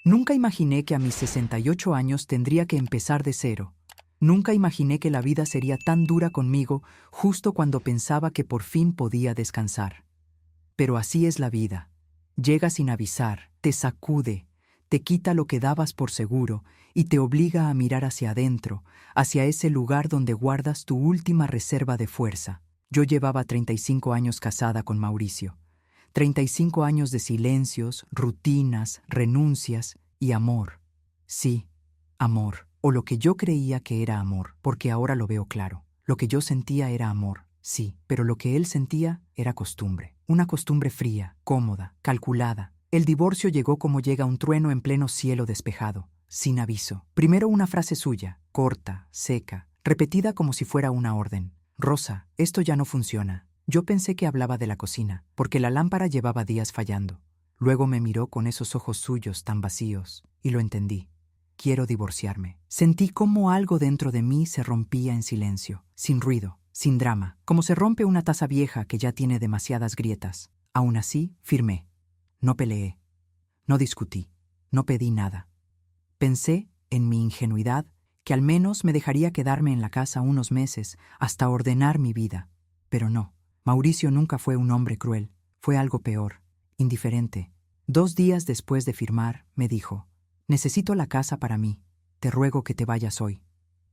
Nunca imaginé que a mis 68 años tendría que empezar de cero. Nunca imaginé que la vida sería tan dura conmigo justo cuando pensaba que por fin podía descansar. Pero así es la vida. Llega sin avisar, te sacude, te quita lo que dabas por seguro y te obliga a mirar hacia adentro, hacia ese lugar donde guardas tu última reserva de fuerza. Yo llevaba 35 años casada con Mauricio. 35 años de silencios, rutinas, renuncias y amor. Sí, amor, o lo que yo creía que era amor, porque ahora lo veo claro. Lo que yo sentía era amor, sí, pero lo que él sentía era costumbre. Una costumbre fría, cómoda, calculada. El divorcio llegó como llega un trueno en pleno cielo despejado, sin aviso. Primero una frase suya, corta, seca, repetida como si fuera una orden. Rosa, esto ya no funciona. Yo pensé que hablaba de la cocina, porque la lámpara llevaba días fallando. Luego me miró con esos ojos suyos tan vacíos, y lo entendí. Quiero divorciarme. Sentí cómo algo dentro de mí se rompía en silencio, sin ruido, sin drama, como se rompe una taza vieja que ya tiene demasiadas grietas. Aún así, firmé. No peleé, no discutí, no pedí nada. Pensé, en mi ingenuidad, que al menos me dejaría quedarme en la casa unos meses hasta ordenar mi vida. Pero no. Mauricio nunca fue un hombre cruel, fue algo peor, indiferente. 2 días después de firmar, me dijo, necesito la casa para mí, te ruego que te vayas hoy.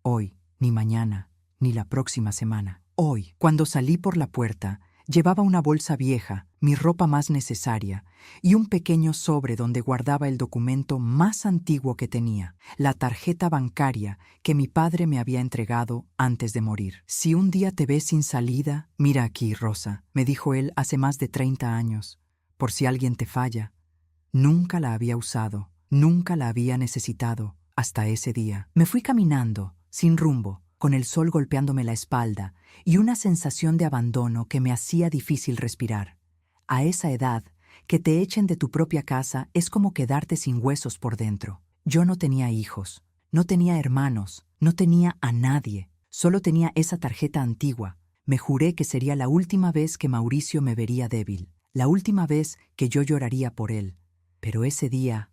Hoy, ni mañana, ni la próxima semana. Hoy, cuando salí por la puerta, llevaba una bolsa vieja, mi ropa más necesaria, y un pequeño sobre donde guardaba el documento más antiguo que tenía, la tarjeta bancaria que mi padre me había entregado antes de morir. Si un día te ves sin salida, mira aquí, Rosa, me dijo él hace más de 30 años, por si alguien te falla. Nunca la había usado, nunca la había necesitado, hasta ese día. Me fui caminando, sin rumbo, con el sol golpeándome la espalda y una sensación de abandono que me hacía difícil respirar. A esa edad, que te echen de tu propia casa es como quedarte sin huesos por dentro. Yo no tenía hijos, no tenía hermanos, no tenía a nadie. Solo tenía esa tarjeta antigua. Me juré que sería la última vez que Mauricio me vería débil, la última vez que yo lloraría por él. Pero ese día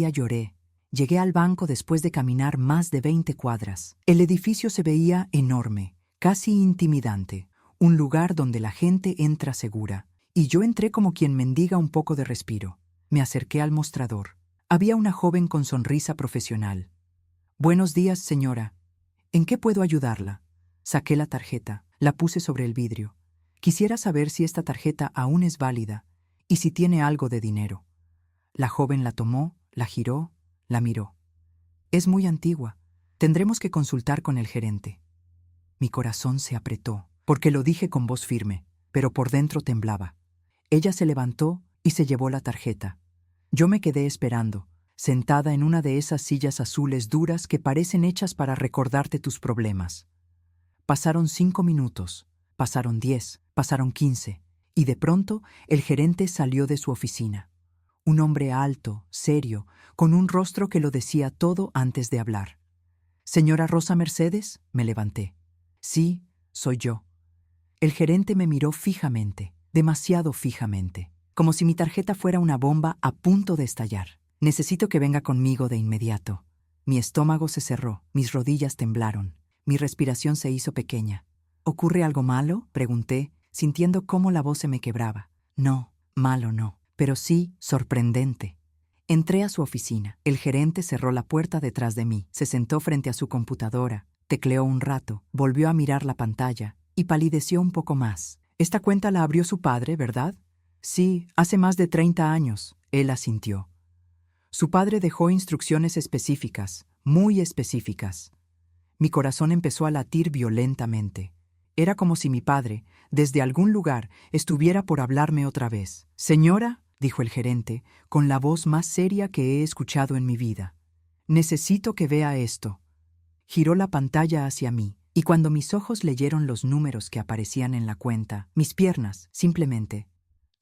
lloré. Llegué al banco después de caminar más de 20 cuadras. El edificio se veía enorme, casi intimidante, un lugar donde la gente entra segura. Y yo entré como quien mendiga un poco de respiro. Me acerqué al mostrador. Había una joven con sonrisa profesional. Buenos días, señora. ¿En qué puedo ayudarla? Saqué la tarjeta, la puse sobre el vidrio. Quisiera saber si esta tarjeta aún es válida y si tiene algo de dinero. La joven la tomó, la giró, la miró. Es muy antigua. Tendremos que consultar con el gerente. Mi corazón se apretó, porque lo dije con voz firme, pero por dentro temblaba. Ella se levantó y se llevó la tarjeta. Yo me quedé esperando, sentada en una de esas sillas azules duras que parecen hechas para recordarte tus problemas. Pasaron 5 minutos, pasaron 10, pasaron 15, y de pronto el gerente salió de su oficina. Un hombre alto, serio, con un rostro que lo decía todo antes de hablar. «¿Señora Rosa Mercedes?», me levanté. «Sí, soy yo». El gerente me miró fijamente, demasiado fijamente, como si mi tarjeta fuera una bomba a punto de estallar. «Necesito que venga conmigo de inmediato». Mi estómago se cerró, mis rodillas temblaron, mi respiración se hizo pequeña. «¿Ocurre algo malo?», pregunté, sintiendo cómo la voz se me quebraba. «No, malo no, pero sí sorprendente». Entré a su oficina. El gerente cerró la puerta detrás de mí, se sentó frente a su computadora, tecleó un rato, volvió a mirar la pantalla y palideció un poco más. «Esta cuenta la abrió su padre, ¿verdad?» «Sí, hace más de 30 años», él asintió. Su padre dejó instrucciones específicas, muy específicas. Mi corazón empezó a latir violentamente. Era como si mi padre, desde algún lugar, estuviera por hablarme otra vez. «Señora», dijo el gerente, con la voz más seria que he escuchado en mi vida, «necesito que vea esto». Giró la pantalla hacia mí, y cuando mis ojos leyeron los números que aparecían en la cuenta, mis piernas, simplemente,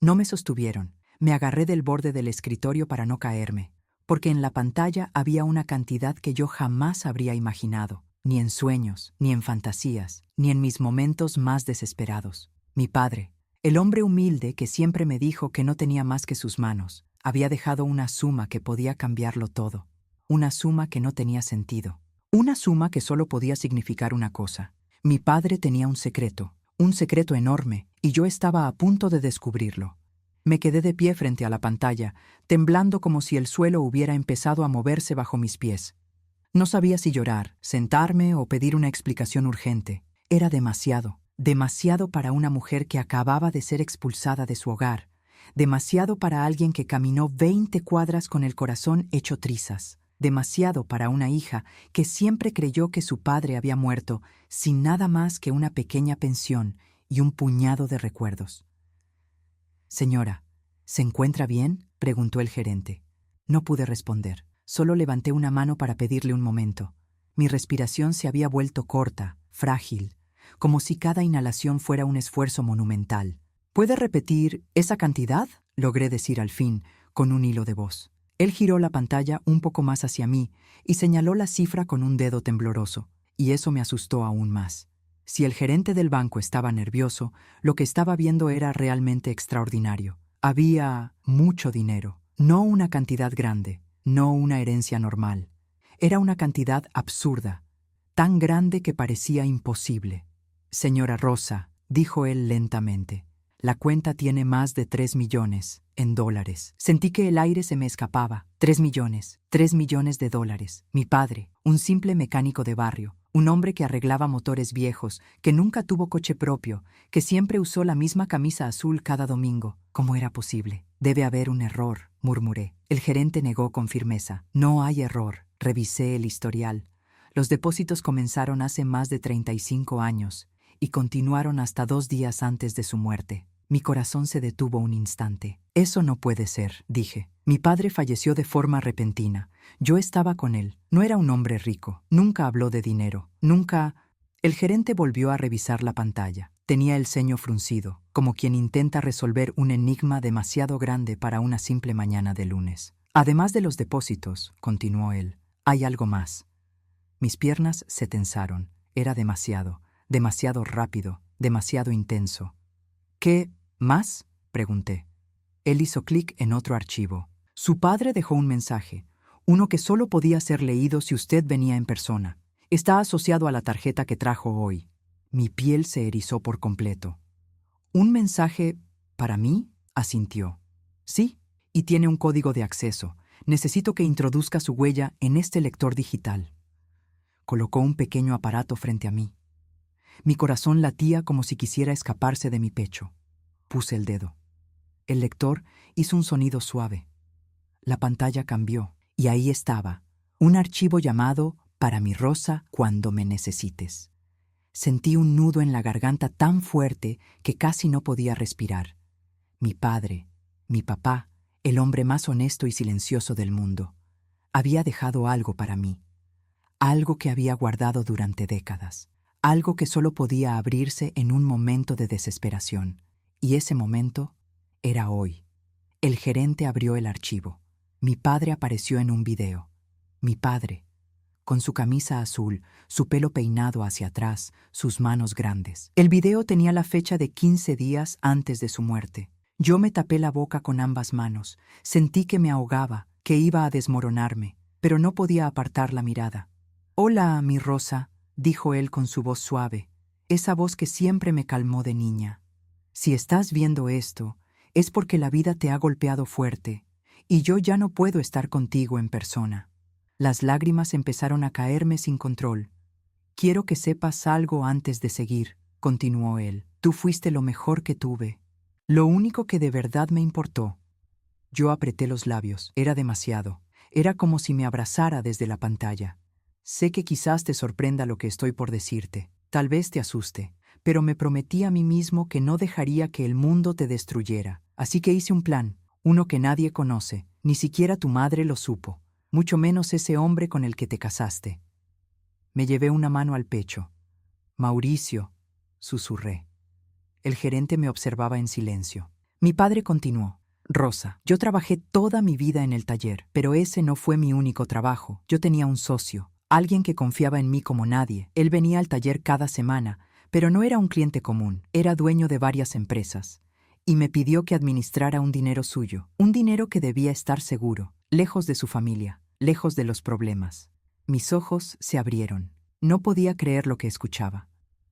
no me sostuvieron. Me agarré del borde del escritorio para no caerme, porque en la pantalla había una cantidad que yo jamás habría imaginado, ni en sueños, ni en fantasías, ni en mis momentos más desesperados. Mi padre, el hombre humilde que siempre me dijo que no tenía más que sus manos, Había dejado una suma que podía cambiarlo todo. Una suma que no tenía sentido. Una suma que solo podía significar una cosa. Mi padre tenía un secreto enorme, y yo estaba a punto de descubrirlo. Me quedé de pie frente a la pantalla, temblando como si el suelo hubiera empezado a moverse bajo mis pies. No sabía si llorar, sentarme o pedir una explicación urgente. Era demasiado para una mujer que acababa de ser expulsada de su hogar, demasiado para alguien que caminó 20 cuadras con el corazón hecho trizas, demasiado para una hija que siempre creyó que su padre había muerto sin nada más que una pequeña pensión y un puñado de recuerdos. «Señora, ¿se encuentra bien?», preguntó el gerente. No pude responder. Solo levanté una mano para pedirle un momento. Mi respiración se había vuelto corta, frágil, como si cada inhalación fuera un esfuerzo monumental. «¿Puede repetir esa cantidad?», logré decir al fin, con un hilo de voz. Él giró la pantalla un poco más hacia mí y señaló la cifra con un dedo tembloroso, y eso me asustó aún más. Si el gerente del banco estaba nervioso, lo que estaba viendo era realmente extraordinario. Había mucho dinero, no una cantidad grande, no una herencia normal. Era una cantidad absurda, tan grande que parecía imposible. «Señora Rosa», dijo él lentamente, «la cuenta tiene más de 3 millones en dólares». Sentí que el aire se me escapaba. 3 millones de dólares. Mi padre, un simple mecánico de barrio, un hombre que arreglaba motores viejos, que nunca tuvo coche propio, que siempre usó la misma camisa azul cada domingo. ¿Cómo era posible? «Debe haber un error», murmuré. El gerente negó con firmeza. «No hay error». Revisé el historial. Los depósitos comenzaron hace más de 35 años y continuaron hasta 2 días antes de su muerte. Mi corazón se detuvo un instante. «Eso no puede ser», dije. «Mi padre falleció de forma repentina. Yo estaba con él. No era un hombre rico. Nunca habló de dinero. Nunca...» El gerente volvió a revisar la pantalla. Tenía el ceño fruncido, como quien intenta resolver un enigma demasiado grande para una simple mañana de lunes. «Además de los depósitos», continuó él, «hay algo más». Mis piernas se tensaron. Era demasiado rápido, demasiado intenso. «¿Qué más?», pregunté. Él hizo clic en otro archivo. «Su padre dejó un mensaje, uno que solo podía ser leído si usted venía en persona. Está asociado a la tarjeta que trajo hoy». Mi piel se erizó por completo. «¿Un mensaje para mí?», asintió. «Sí, y tiene un código de acceso. Necesito que introduzca su huella en este lector digital». Colocó un pequeño aparato frente a mí. Mi corazón latía como si quisiera escaparse de mi pecho. Puse el dedo. El lector hizo un sonido suave. La pantalla cambió, y ahí estaba, un archivo llamado «Para mi Rosa cuando me necesites». Sentí un nudo en la garganta tan fuerte que casi no podía respirar. Mi padre, mi papá, el hombre más honesto y silencioso del mundo, había dejado algo para mí. Algo que había guardado durante décadas. Algo que solo podía abrirse en un momento de desesperación. Y ese momento era hoy. El gerente abrió el archivo. Mi padre apareció en un video. Mi padre, con su camisa azul, su pelo peinado hacia atrás, sus manos grandes. El video tenía la fecha de 15 días antes de su muerte. Yo me tapé la boca con ambas manos. Sentí que me ahogaba, que iba a desmoronarme, pero no podía apartar la mirada. «Hola, mi Rosa», dijo él con su voz suave, esa voz que siempre me calmó de niña. «Si estás viendo esto, es porque la vida te ha golpeado fuerte, y yo ya no puedo estar contigo en persona». Las lágrimas empezaron a caerme sin control. «Quiero que sepas algo antes de seguir», continuó él. «Tú fuiste lo mejor que tuve, lo único que de verdad me importó». Yo apreté los labios. Era demasiado. Era como si me abrazara desde la pantalla. «Sé que quizás te sorprenda lo que estoy por decirte. Tal vez te asuste, pero me prometí a mí mismo que no dejaría que el mundo te destruyera. Así que hice un plan, uno que nadie conoce, ni siquiera tu madre lo supo, mucho menos ese hombre con el que te casaste». Me llevé una mano al pecho. «Mauricio», susurré. El gerente me observaba en silencio. Mi padre continuó. «Rosa, yo trabajé toda mi vida en el taller, pero ese no fue mi único trabajo. Yo tenía un socio, alguien que confiaba en mí como nadie. Él venía al taller cada semana, pero no era un cliente común, era dueño de varias empresas. y me pidió que administrara un dinero suyo, un dinero que debía estar seguro, lejos de su familia, lejos de los problemas. Mis ojos se abrieron. No podía creer lo que escuchaba.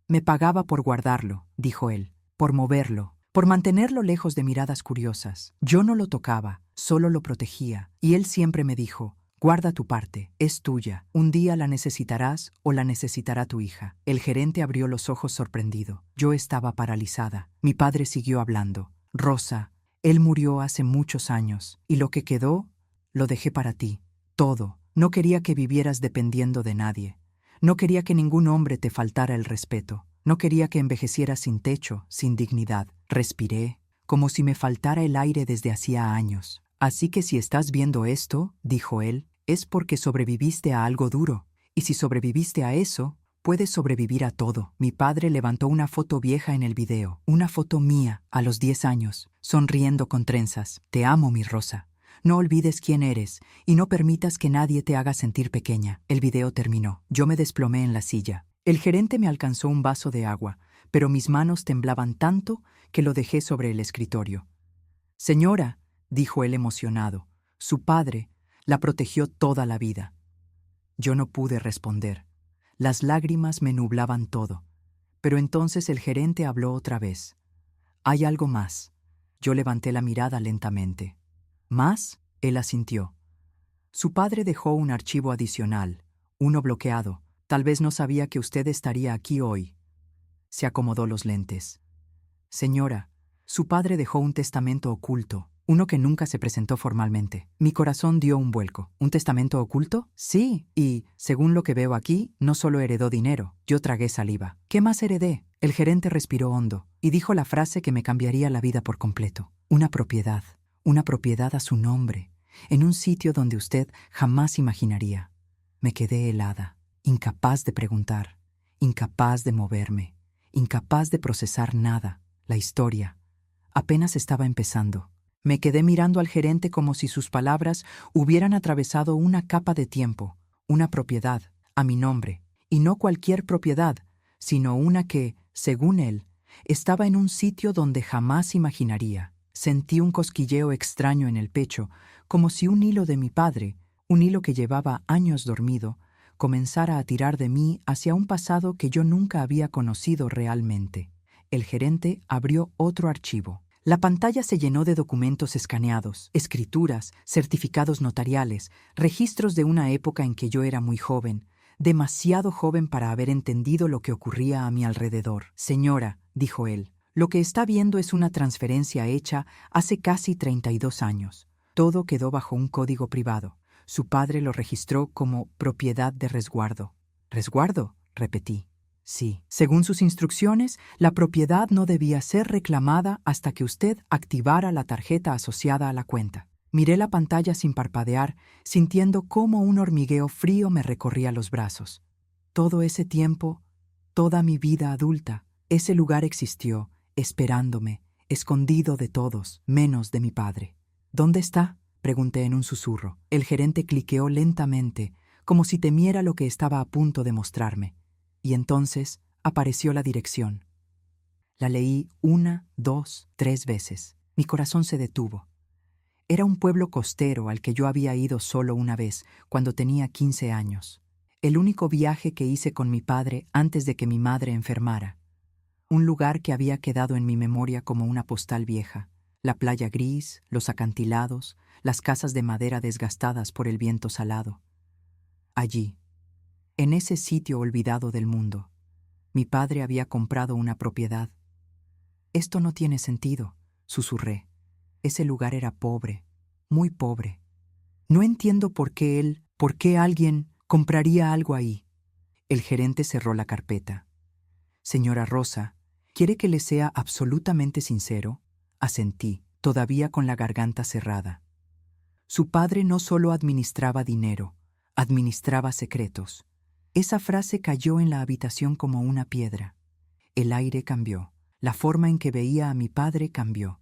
Me pagaba por guardarlo, dijo él, por moverlo, por mantenerlo lejos de miradas curiosas. Yo no lo tocaba, solo lo protegía, y él siempre me dijo: guarda tu parte, es tuya, un día la necesitarás o la necesitará tu hija. El gerente abrió los ojos sorprendido. Yo estaba paralizada. Mi padre siguió hablando. Rosa, él murió hace muchos años, y lo que quedó, lo dejé para ti. Todo. No quería que vivieras dependiendo de nadie. No quería que ningún hombre te faltara el respeto. No quería que envejecieras sin techo, sin dignidad. Respiré, como si me faltara el aire desde hacía años. Así que si estás viendo esto, dijo él, es porque sobreviviste a algo duro. Y si sobreviviste a eso, puedes sobrevivir a todo. Mi padre levantó una foto vieja en el video, una foto mía, a los 10 años, sonriendo con trenzas. Te amo, mi Rosa. No olvides quién eres y no permitas que nadie te haga sentir pequeña. El video terminó. Yo me desplomé en la silla. El gerente me alcanzó un vaso de agua, pero mis manos temblaban tanto que lo dejé sobre el escritorio. Señora, dijo él emocionado, su padre la protegió toda la vida. Yo no pude responder. Las lágrimas me nublaban todo. Pero entonces el gerente habló otra vez. Hay algo más. Yo levanté la mirada lentamente. ¿Más? Él asintió. Su padre dejó un archivo adicional, uno bloqueado. Tal vez no sabía que usted estaría aquí hoy. Se acomodó los lentes. Señora, su padre dejó un testamento oculto, uno que nunca se presentó formalmente. Mi corazón dio un vuelco. ¿Un testamento oculto? Sí, y, según lo que veo aquí, no solo heredó dinero. Yo tragué saliva. ¿Qué más heredé? El gerente respiró hondo y dijo la frase que me cambiaría la vida por completo. Una propiedad a su nombre, en un sitio donde usted jamás imaginaría. Me quedé helada, incapaz de preguntar, incapaz de moverme, incapaz de procesar nada. La historia apenas estaba empezando. Me quedé mirando al gerente como si sus palabras hubieran atravesado una capa de tiempo, una propiedad, a mi nombre, y no cualquier propiedad, sino una que, según él, estaba en un sitio donde jamás imaginaría. Sentí un cosquilleo extraño en el pecho, como si un hilo de mi padre, un hilo que llevaba años dormido, comenzara a tirar de mí hacia un pasado que yo nunca había conocido realmente. El gerente abrió otro archivo. La pantalla se llenó de documentos escaneados, escrituras, certificados notariales, registros de una época en que yo era muy joven, demasiado joven para haber entendido lo que ocurría a mi alrededor. Señora, dijo él, lo que está viendo es una transferencia hecha hace casi 32 años. Todo quedó bajo un código privado. Su padre lo registró como propiedad de resguardo. ¿Resguardo?, repetí. Sí. Según sus instrucciones, la propiedad no debía ser reclamada hasta que usted activara la tarjeta asociada a la cuenta. Miré la pantalla sin parpadear, sintiendo cómo un hormigueo frío me recorría los brazos. Todo ese tiempo, toda mi vida adulta, ese lugar existió, esperándome, escondido de todos, menos de mi padre. ¿Dónde está?, pregunté en un susurro. El gerente cliqueó lentamente, como si temiera lo que estaba a punto de mostrarme. Y entonces apareció la dirección. La leí 1, 2, 3 veces. Mi corazón se detuvo. Era un pueblo costero al que yo había ido solo una vez, cuando tenía 15 años. El único viaje que hice con mi padre antes de que mi madre enfermara. Un lugar que había quedado en mi memoria como una postal vieja. La playa gris, los acantilados, las casas de madera desgastadas por el viento salado. Allí, en ese sitio olvidado del mundo, mi padre había comprado una propiedad. Esto no tiene sentido, susurré. Ese lugar era pobre, muy pobre. No entiendo por qué alguien compraría algo ahí. El gerente cerró la carpeta. Señora Rosa, ¿quiere que le sea absolutamente sincero? Asentí, todavía con la garganta cerrada. Su padre no solo administraba dinero, administraba secretos. Esa frase cayó en la habitación como una piedra. El aire cambió. La forma en que veía a mi padre cambió.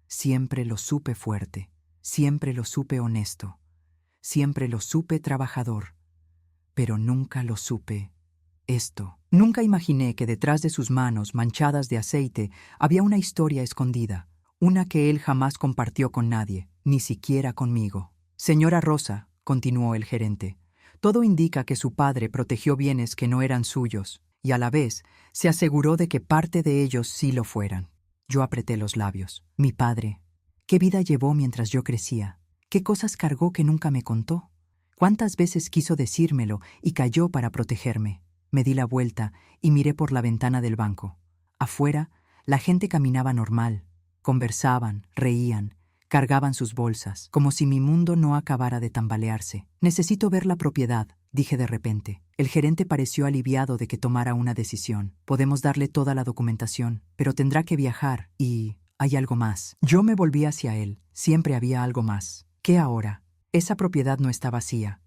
Siempre lo supe fuerte. Siempre lo supe honesto. Siempre lo supe trabajador. Pero nunca lo supe esto. Nunca imaginé que detrás de sus manos manchadas de aceite había una historia escondida. una que él jamás compartió con nadie, ni siquiera conmigo. Señora Rosa, continuó el gerente, todo indica que su padre protegió bienes que no eran suyos, y a la vez se aseguró de que parte de ellos sí lo fueran. Yo apreté los labios. Mi padre, ¿qué vida llevó mientras yo crecía? ¿Qué cosas cargó que nunca me contó? ¿Cuántas veces quiso decírmelo y calló para protegerme? Me di la vuelta y miré por la ventana del banco. Afuera, la gente caminaba normal. Conversaban, reían, cargaban sus bolsas, como si mi mundo no acabara de tambalearse. Necesito ver la propiedad, dije de repente. El gerente pareció aliviado de que tomara una decisión. Podemos darle toda la documentación, pero tendrá que viajar y hay algo más. Yo me volví hacia él. Siempre había algo más. ¿Qué ahora? Esa propiedad no está vacía.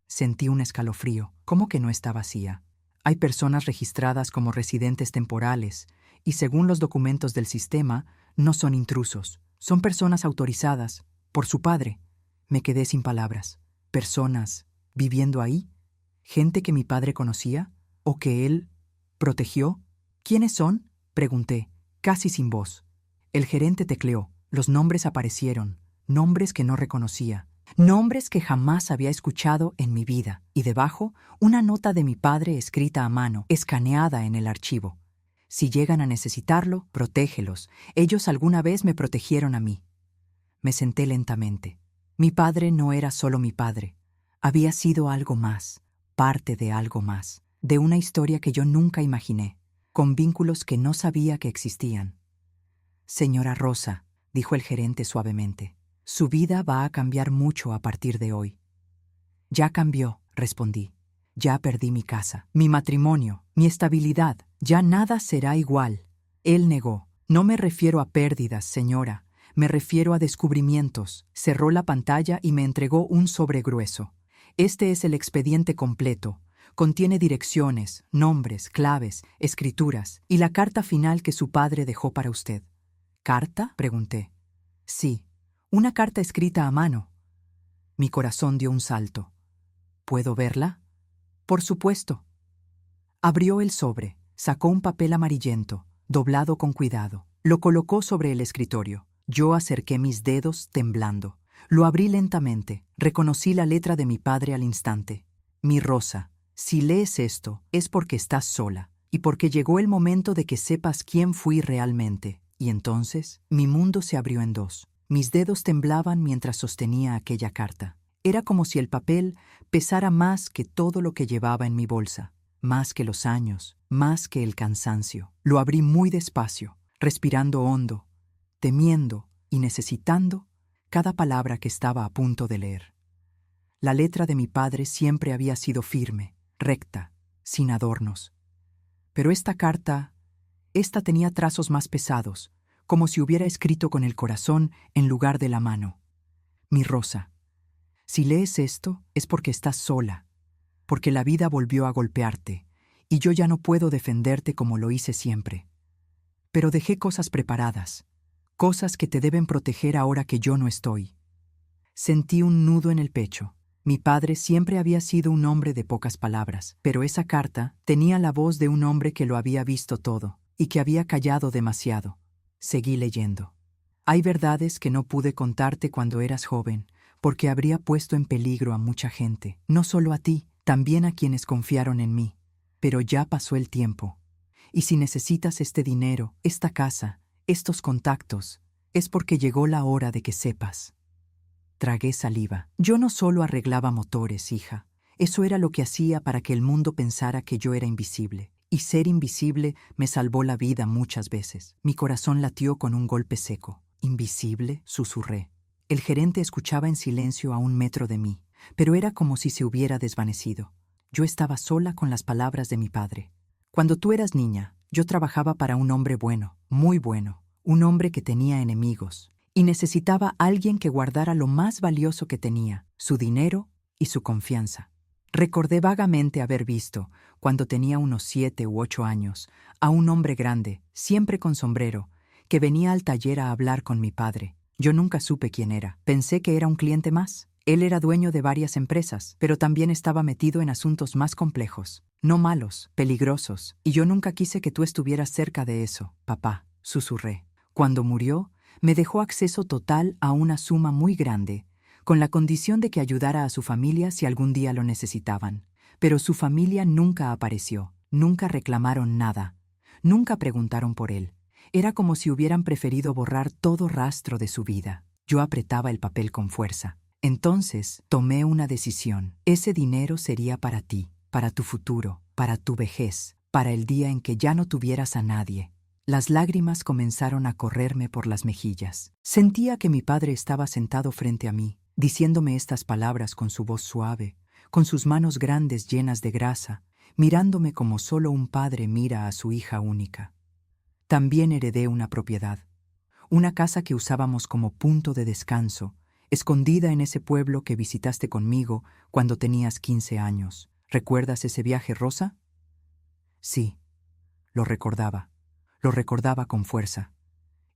Sentí un escalofrío. ¿Cómo que no está vacía? Hay personas registradas como residentes temporales y, según los documentos del sistema, no son intrusos. Son personas autorizadas por su padre. Me quedé sin palabras. ¿Personas viviendo ahí? ¿Gente que mi padre conocía? ¿O que él protegió? ¿Quiénes son?, pregunté, casi sin voz. El gerente tecleó. Los nombres aparecieron. Nombres que no reconocía. Nombres que jamás había escuchado en mi vida. Y debajo, una nota de mi padre escrita a mano, escaneada en el archivo. Si llegan a necesitarlo, protégelos. Ellos alguna vez me protegieron a mí. Me senté lentamente. Mi padre no era solo mi padre. Había sido algo más, parte de algo más, de una historia que yo nunca imaginé, con vínculos que no sabía que existían. Señora Rosa, dijo el gerente suavemente, su vida va a cambiar mucho a partir de hoy. Ya cambió, respondí. Ya perdí mi casa, mi matrimonio, mi estabilidad. Ya nada será igual. Él negó. No me refiero a pérdidas, señora. Me refiero a descubrimientos. Cerró la pantalla y me entregó un sobre grueso. Este es el expediente completo. Contiene direcciones, nombres, claves, escrituras y la carta final que su padre dejó para usted. ¿Carta?, pregunté. Sí, una carta escrita a mano. Mi corazón dio un salto. ¿Puedo verla? Por supuesto. Abrió el sobre, sacó un papel amarillento, doblado con cuidado. Lo colocó sobre el escritorio. Yo acerqué mis dedos temblando. Lo abrí lentamente. Reconocí la letra de mi padre al instante. Mi Rosa, si lees esto, es porque estás sola y porque llegó el momento de que sepas quién fui realmente. Y entonces, mi mundo se abrió en dos. Mis dedos temblaban mientras sostenía aquella carta. Era como si el papel pesara más que todo lo que llevaba en mi bolsa, más que los años, más que el cansancio. Lo abrí muy despacio, respirando hondo, temiendo y necesitando cada palabra que estaba a punto de leer. La letra de mi padre siempre había sido firme, recta, sin adornos. Pero esta carta, esta tenía trazos más pesados, como si hubiera escrito con el corazón en lugar de la mano. Mi Rosa, si lees esto es porque estás sola, porque la vida volvió a golpearte, y yo ya no puedo defenderte como lo hice siempre. Pero dejé cosas preparadas, cosas que te deben proteger ahora que yo no estoy. Sentí un nudo en el pecho. Mi padre siempre había sido un hombre de pocas palabras, pero esa carta tenía la voz de un hombre que lo había visto todo y que había callado demasiado. Seguí leyendo. Hay verdades que no pude contarte cuando eras joven, porque habría puesto en peligro a mucha gente, no solo a ti, también a quienes confiaron en mí. Pero ya pasó el tiempo. Y si necesitas este dinero, esta casa, estos contactos, es porque llegó la hora de que sepas. Tragué saliva. Yo no solo arreglaba motores, hija. Eso era lo que hacía para que el mundo pensara que yo era invisible. Y ser invisible me salvó la vida muchas veces. Mi corazón latió con un golpe seco. ¿Invisible?, susurré. El gerente escuchaba en silencio a 1 metro de mí, pero era como si se hubiera desvanecido. Yo estaba sola con las palabras de mi padre. Cuando tú eras niña, yo trabajaba para un hombre bueno, muy bueno, un hombre que tenía enemigos, y necesitaba a alguien que guardara lo más valioso que tenía, su dinero y su confianza. Recordé vagamente haber visto, cuando tenía unos 7 u 8 años, a un hombre grande, siempre con sombrero, que venía al taller a hablar con mi padre. Yo nunca supe quién era. Pensé que era un cliente más. Él era dueño de varias empresas, pero también estaba metido en asuntos más complejos, no malos, peligrosos, y yo nunca quise que tú estuvieras cerca de eso, papá, susurré. Cuando murió, Me dejó acceso total a una suma muy grande, con la condición de que ayudara a su familia si algún día lo necesitaban. Pero su familia nunca apareció, nunca reclamaron nada, nunca preguntaron por él. Era como si hubieran preferido borrar todo rastro de su vida. Yo apretaba el papel con fuerza. Entonces tomé una decisión. Ese dinero sería para ti, para tu futuro, para tu vejez, para el día en que ya no tuvieras a nadie. Las lágrimas comenzaron a correrme por las mejillas. Sentía que mi padre estaba sentado frente a mí, diciéndome estas palabras con su voz suave, con sus manos grandes llenas de grasa, mirándome como solo un padre mira a su hija única. También heredé una propiedad, una casa que usábamos como punto de descanso, escondida en ese pueblo que visitaste conmigo cuando tenías 15 años. ¿Recuerdas ese viaje, Rosa? Sí, lo recordaba. Lo recordaba con fuerza.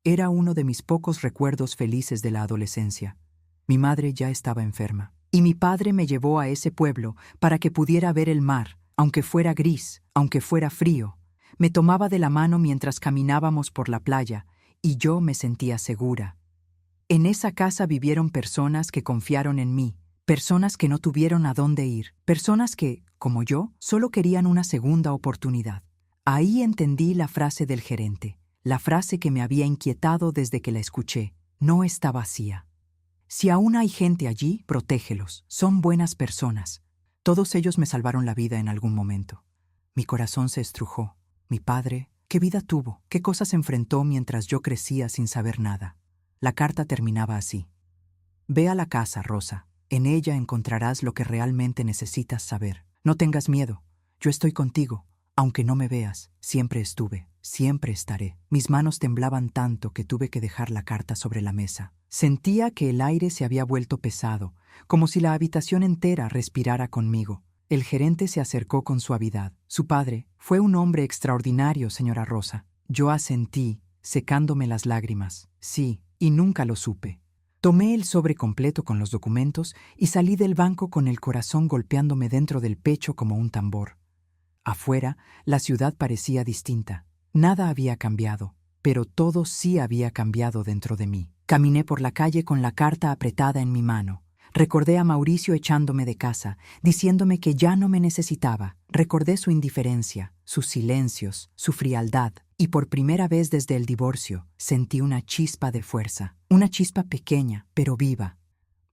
Era uno de mis pocos recuerdos felices de la adolescencia. Mi madre ya estaba enferma, y mi padre me llevó a ese pueblo para que pudiera ver el mar, aunque fuera gris, aunque fuera frío. Me tomaba de la mano mientras caminábamos por la playa, y yo me sentía segura. En esa casa vivieron personas que confiaron en mí, personas que no tuvieron a dónde ir, personas que, como yo, solo querían una segunda oportunidad. Ahí entendí la frase del gerente, la frase que me había inquietado desde que la escuché. No está vacía. Si aún hay gente allí, protégelos. Son buenas personas. Todos ellos me salvaron la vida en algún momento. Mi corazón se estrujó. Mi padre, ¿qué vida tuvo? ¿Qué cosas enfrentó mientras yo crecía sin saber nada? La carta terminaba así. Ve a la casa, Rosa. En ella encontrarás lo que realmente necesitas saber. No tengas miedo. Yo estoy contigo. Aunque no me veas, siempre estuve, siempre estaré. Mis manos temblaban tanto que tuve que dejar la carta sobre la mesa. Sentía que el aire se había vuelto pesado, como si la habitación entera respirara conmigo. El gerente se acercó con suavidad. Su padre fue un hombre extraordinario, señora Rosa. Yo asentí, secándome las lágrimas. Sí, y nunca lo supe. Tomé el sobre completo con los documentos y salí del banco con el corazón golpeándome dentro del pecho como un tambor. Afuera, la ciudad parecía distinta. Nada había cambiado, pero todo sí había cambiado dentro de mí. Caminé por la calle con la carta apretada en mi mano. Recordé a Mauricio echándome de casa, diciéndome que ya no me necesitaba. Recordé su indiferencia, sus silencios, su frialdad. Y por primera vez desde el divorcio, sentí una chispa de fuerza. Una chispa pequeña, pero viva.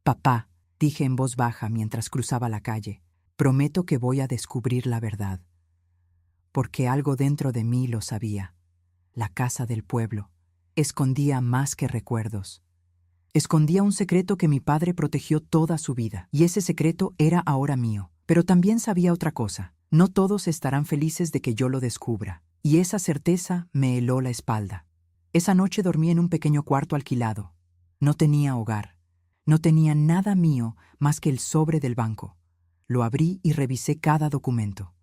Papá, dije en voz baja mientras cruzaba la calle, prometo que voy a descubrir la verdad. Porque algo dentro de mí lo sabía. La casa del pueblo escondía más que recuerdos. Escondía un secreto que mi padre protegió toda su vida, y ese secreto era ahora mío. Pero también sabía otra cosa. No todos estarán felices de que yo lo descubra, y esa certeza me heló la espalda. Esa noche dormí en un pequeño cuarto alquilado. No tenía hogar. No tenía nada mío más que el sobre del banco. Lo abrí y revisé cada documento.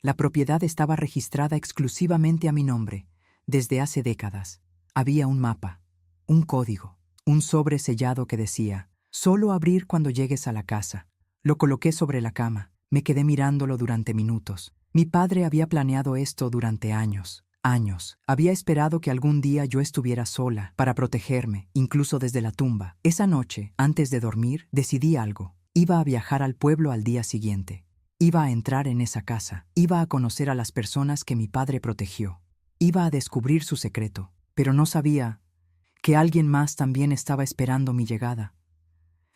La propiedad estaba registrada exclusivamente a mi nombre, desde hace décadas. Había un mapa, un código, un sobre sellado que decía, solo abrir cuando llegues a la casa. Lo coloqué sobre la cama. Me quedé mirándolo durante minutos. Mi padre había planeado esto durante años. Había esperado que algún día yo estuviera sola para protegerme, incluso desde la tumba. Esa noche, antes de dormir, decidí algo. Iba a viajar al pueblo al día siguiente. Iba a entrar en esa casa. Iba a conocer a las personas que mi padre protegió. Iba a descubrir su secreto. Pero no sabía que alguien más también estaba esperando mi llegada.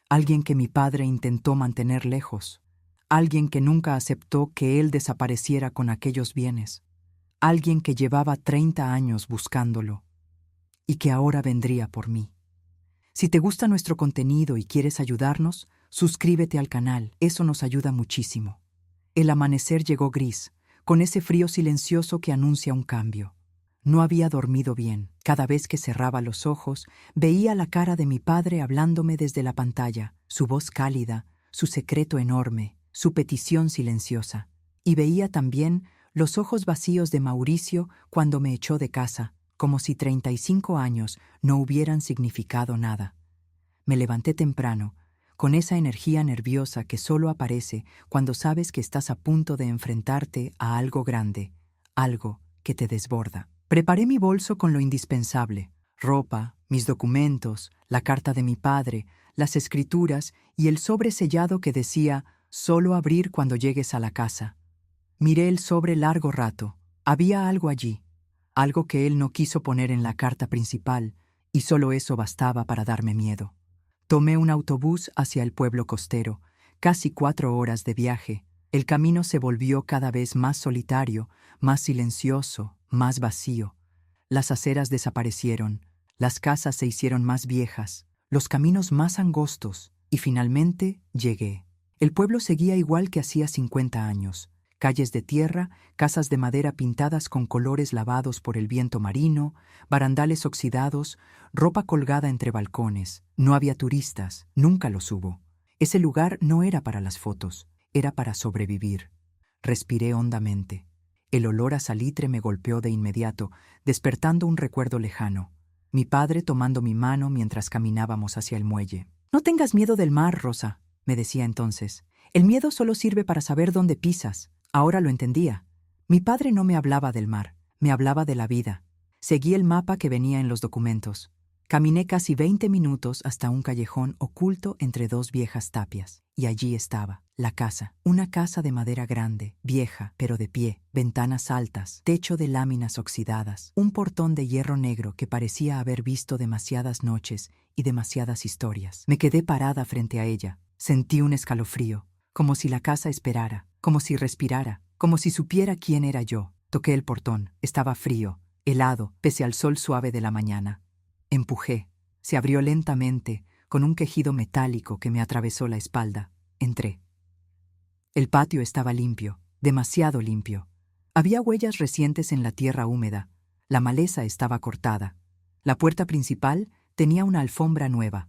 Alguien que mi padre intentó mantener lejos. Alguien que nunca aceptó que él desapareciera con aquellos bienes. Alguien que llevaba 30 años buscándolo y que ahora vendría por mí. Si te gusta nuestro contenido y quieres ayudarnos, suscríbete al canal, eso nos ayuda muchísimo. El amanecer llegó gris, con ese frío silencioso que anuncia un cambio. No había dormido bien. Cada vez que cerraba los ojos, veía la cara de mi padre hablándome desde la pantalla, su voz cálida, su secreto enorme, su petición silenciosa. Y veía también los ojos vacíos de Mauricio cuando me echó de casa, como si 35 años no hubieran significado nada. Me levanté temprano, con esa energía nerviosa que solo aparece cuando sabes que estás a punto de enfrentarte a algo grande, algo que te desborda. Preparé mi bolso con lo indispensable: ropa, mis documentos, la carta de mi padre, las escrituras y el sobre sellado que decía «Solo abrir cuando llegues a la casa». Miré el sobre largo rato. Había algo allí, algo que él no quiso poner en la carta principal, y solo eso bastaba para darme miedo. Tomé un autobús hacia el pueblo costero, casi 4 horas de viaje. El camino se volvió cada vez más solitario, más silencioso, más vacío. Las aceras desaparecieron, las casas se hicieron más viejas, los caminos más angostos, y finalmente llegué. El pueblo seguía igual que hacía 50 años. Calles de tierra, casas de madera pintadas con colores lavados por el viento marino, barandales oxidados, ropa colgada entre balcones. No había turistas, nunca los hubo. Ese lugar no era para las fotos, era para sobrevivir. Respiré hondamente. El olor a salitre me golpeó de inmediato, despertando un recuerdo lejano. Mi padre tomando mi mano mientras caminábamos hacia el muelle. «No tengas miedo del mar, Rosa», me decía entonces. «El miedo solo sirve para saber dónde pisas». Ahora lo entendía. Mi padre no me hablaba del mar, me hablaba de la vida. Seguí el mapa que venía en los documentos. Caminé casi 20 minutos hasta un callejón oculto entre 2 viejas tapias. Y allí estaba, la casa. Una casa de madera grande, vieja, pero de pie, ventanas altas, techo de láminas oxidadas, un portón de hierro negro que parecía haber visto demasiadas noches y demasiadas historias. Me quedé parada frente a ella. Sentí un escalofrío, como si la casa esperara, como si respirara, como si supiera quién era yo. Toqué el portón. Estaba frío, helado, pese al sol suave de la mañana. Empujé. Se abrió lentamente, con un quejido metálico que me atravesó la espalda. Entré. El patio estaba limpio, demasiado limpio. Había huellas recientes en la tierra húmeda. La maleza estaba cortada. La puerta principal tenía una alfombra nueva.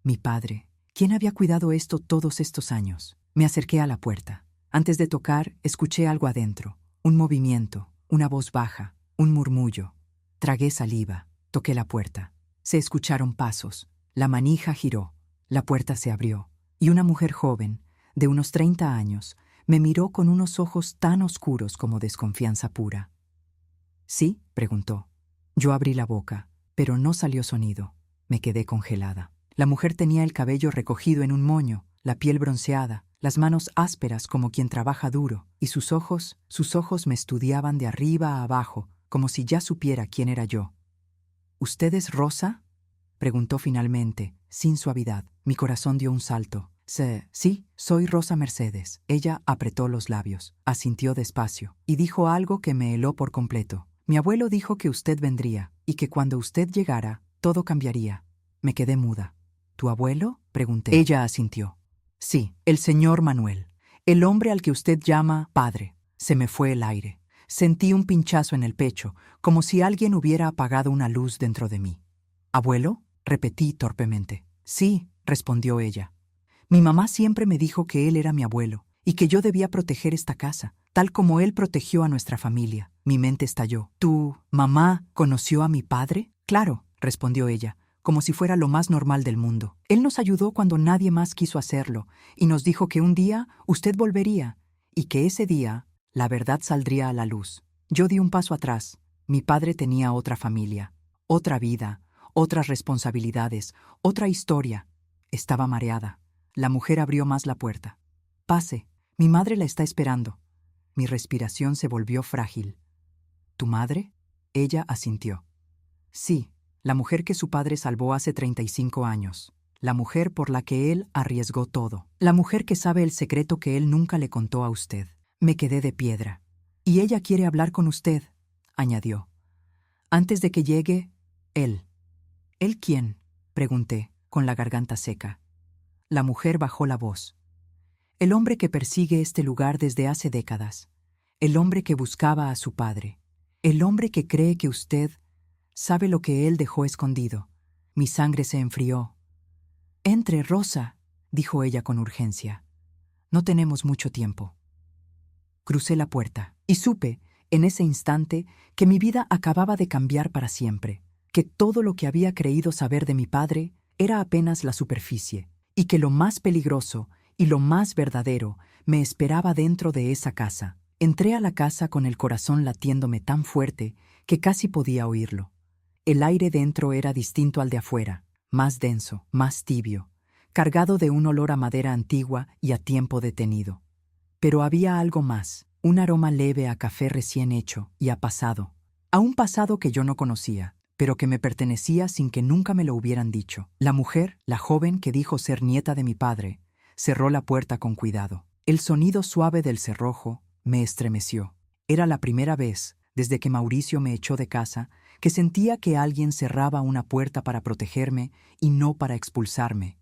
Mi padre. ¿Quién había cuidado esto todos estos años? Me acerqué a la puerta. Antes de tocar, escuché algo adentro. Un movimiento, una voz baja, un murmullo. Tragué saliva. Toqué la puerta. Se escucharon pasos. La manija giró. La puerta se abrió. Y una mujer joven, de unos 30 años, me miró con unos ojos tan oscuros como desconfianza pura. «¿Sí?», preguntó. Yo abrí la boca, pero no salió sonido. Me quedé congelada. La mujer tenía el cabello recogido en un moño, la piel bronceada, las manos ásperas como quien trabaja duro, y sus ojos me estudiaban de arriba a abajo, como si ya supiera quién era yo. «¿Usted es Rosa?», preguntó finalmente, sin suavidad. Mi corazón dio un salto. Sí, soy Rosa Mercedes». Ella apretó los labios, asintió despacio, y dijo algo que me heló por completo. «Mi abuelo dijo que usted vendría, y que cuando usted llegara, todo cambiaría». Me quedé muda. «¿Tu abuelo?», pregunté. Ella asintió. «Sí, el señor Manuel, el hombre al que usted llama padre». Se me fue el aire. Sentí un pinchazo en el pecho, como si alguien hubiera apagado una luz dentro de mí. «¿Abuelo?», repetí torpemente. «Sí», respondió ella. «Mi mamá siempre me dijo que él era mi abuelo y que yo debía proteger esta casa, tal como él protegió a nuestra familia». Mi mente estalló. «¿Tu mamá conoció a mi padre?». «Claro», respondió ella, como si fuera lo más normal del mundo. «Él nos ayudó cuando nadie más quiso hacerlo y nos dijo que un día usted volvería y que ese día la verdad saldría a la luz». Yo di un paso atrás. Mi padre tenía otra familia, otra vida, otras responsabilidades, otra historia. Estaba mareada. La mujer abrió más la puerta. «Pase, mi madre la está esperando». Mi respiración se volvió frágil. «¿Tu madre?». Ella asintió. «Sí, la mujer que su padre salvó hace 35 años. La mujer por la que él arriesgó todo. La mujer que sabe el secreto que él nunca le contó a usted». Me quedé de piedra. «Y ella quiere hablar con usted», añadió. «Antes de que llegue, él». «¿Él quién?», pregunté, con la garganta seca. La mujer bajó la voz. «El hombre que persigue este lugar desde hace décadas. El hombre que buscaba a su padre. El hombre que cree que usted sabe lo que él dejó escondido». Mi sangre se enfrió. «Entre, Rosa», dijo ella con urgencia. «No tenemos mucho tiempo». Crucé la puerta y supe, en ese instante, que mi vida acababa de cambiar para siempre, que todo lo que había creído saber de mi padre era apenas la superficie, y que lo más peligroso y lo más verdadero me esperaba dentro de esa casa. Entré a la casa con el corazón latiéndome tan fuerte que casi podía oírlo. El aire dentro era distinto al de afuera, más denso, más tibio, cargado de un olor a madera antigua y a tiempo detenido. Pero había algo más, un aroma leve a café recién hecho y a pasado. A un pasado que yo no conocía, pero que me pertenecía sin que nunca me lo hubieran dicho. La mujer, la joven que dijo ser nieta de mi padre, cerró la puerta con cuidado. El sonido suave del cerrojo me estremeció. Era la primera vez, desde que Mauricio me echó de casa, que sentía que alguien cerraba una puerta para protegerme y no para expulsarme.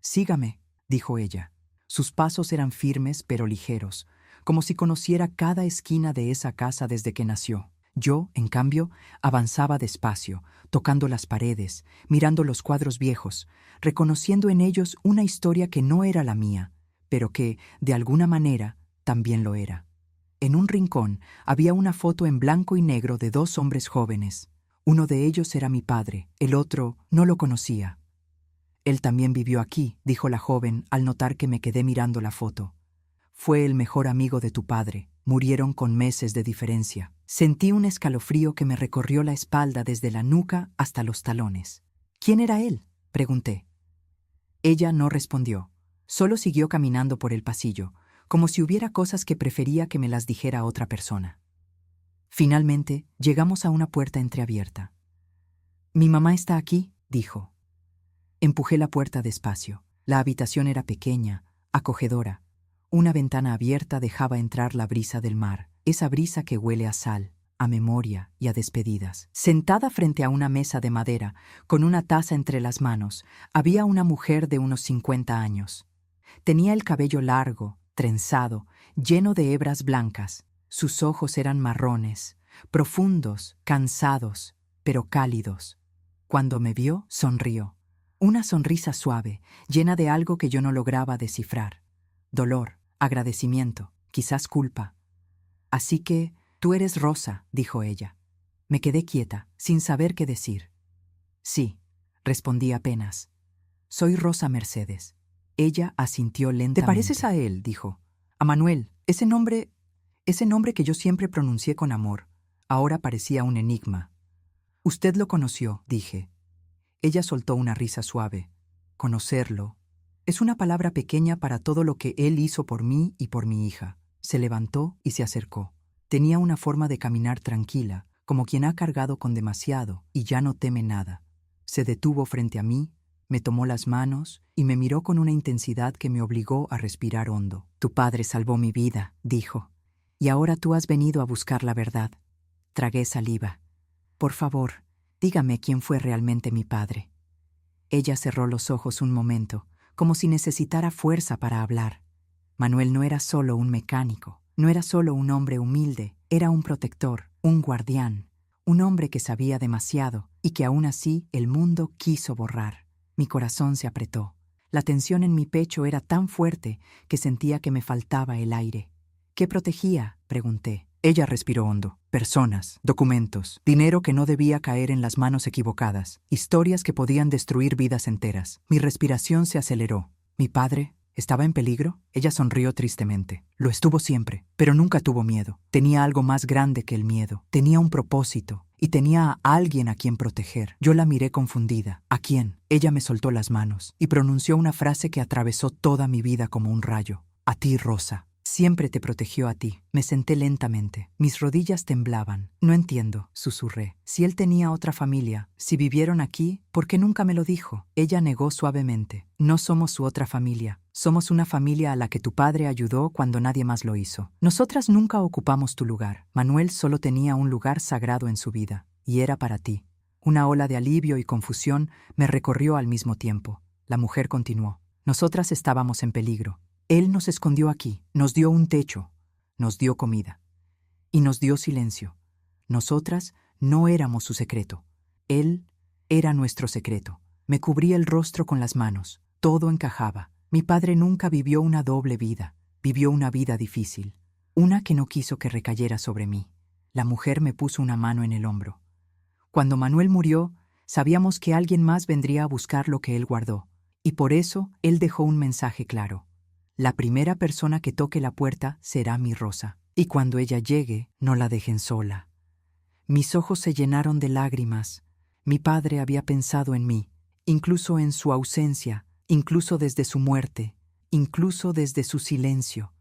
«Sígame», dijo ella. Sus pasos eran firmes pero ligeros, como si conociera cada esquina de esa casa desde que nació. Yo, en cambio, avanzaba despacio, tocando las paredes, mirando los cuadros viejos, reconociendo en ellos una historia que no era la mía, pero que, de alguna manera, también lo era. En un rincón había una foto en blanco y negro de dos hombres jóvenes. Uno de ellos era mi padre, el otro no lo conocía. «Él también vivió aquí», dijo la joven al notar que me quedé mirando la foto. «Fue el mejor amigo de tu padre. Murieron con meses de diferencia». Sentí un escalofrío que me recorrió la espalda desde la nuca hasta los talones. «¿Quién era él?», pregunté. Ella no respondió. Solo siguió caminando por el pasillo, como si hubiera cosas que prefería que me las dijera otra persona. Finalmente, llegamos a una puerta entreabierta. «¿Mi mamá está aquí?», dijo. Empujé la puerta despacio. La habitación era pequeña, acogedora. Una ventana abierta dejaba entrar la brisa del mar, esa brisa que huele a sal, a memoria y a despedidas. Sentada frente a una mesa de madera, con una taza entre las manos, había una mujer de unos 50 años. Tenía el cabello largo, trenzado, lleno de hebras blancas. Sus ojos eran marrones, profundos, cansados, pero cálidos. Cuando me vio, sonrió. Una sonrisa suave, llena de algo que yo no lograba descifrar. Dolor, agradecimiento, quizás culpa. «Así que, tú eres Rosa», dijo ella. Me quedé quieta, sin saber qué decir. «Sí», respondí apenas. «Soy Rosa Mercedes». Ella asintió lentamente. «¿Te pareces a él?», dijo. «A Manuel, ese nombre que yo siempre pronuncié con amor, ahora parecía un enigma». «Usted lo conoció», dije. Ella soltó una risa suave. «Conocerlo. Es una palabra pequeña para todo lo que él hizo por mí y por mi hija». Se levantó y se acercó. Tenía una forma de caminar tranquila, como quien ha cargado con demasiado y ya no teme nada. Se detuvo frente a mí, me tomó las manos y me miró con una intensidad que me obligó a respirar hondo. «Tu padre salvó mi vida», dijo. «Y ahora tú has venido a buscar la verdad». Tragué saliva. «Por favor, dígame quién fue realmente mi padre». Ella cerró los ojos un momento, como si necesitara fuerza para hablar. Manuel no era solo un mecánico, no era solo un hombre humilde, era un protector, un guardián, un hombre que sabía demasiado y que aún así el mundo quiso borrar. Mi corazón se apretó. La tensión en mi pecho era tan fuerte que sentía que me faltaba el aire. «¿Qué protegía?», pregunté. Ella respiró hondo. Personas, documentos, dinero que no debía caer en las manos equivocadas, historias que podían destruir vidas enteras. Mi respiración se aceleró. ¿Mi padre estaba en peligro? Ella sonrió tristemente. Lo estuvo siempre, pero nunca tuvo miedo. Tenía algo más grande que el miedo. Tenía un propósito y tenía a alguien a quien proteger. Yo la miré confundida. ¿A quién? Ella me soltó las manos y pronunció una frase que atravesó toda mi vida como un rayo. «A ti, Rosa. Siempre te protegió a ti». Me senté lentamente. Mis rodillas temblaban. «No entiendo», susurré. «Si él tenía otra familia, si vivieron aquí, ¿por qué nunca me lo dijo?». Ella negó suavemente. «No somos su otra familia. Somos una familia a la que tu padre ayudó cuando nadie más lo hizo. Nosotras nunca ocupamos tu lugar. Manuel solo tenía un lugar sagrado en su vida, y era para ti». Una ola de alivio y confusión me recorrió al mismo tiempo. La mujer continuó. «Nosotras estábamos en peligro. Él nos escondió aquí, nos dio un techo, nos dio comida y nos dio silencio. Nosotras no éramos su secreto. Él era nuestro secreto». Me cubrí el rostro con las manos. Todo encajaba. Mi padre nunca vivió una doble vida. Vivió una vida difícil. Una que no quiso que recayera sobre mí. La mujer me puso una mano en el hombro. «Cuando Manuel murió, sabíamos que alguien más vendría a buscar lo que él guardó. Y por eso él dejó un mensaje claro. La primera persona que toque la puerta será mi Rosa. Y cuando ella llegue, no la dejen sola». Mis ojos se llenaron de lágrimas. Mi padre había pensado en mí, incluso en su ausencia, incluso desde su muerte, incluso desde su silencio.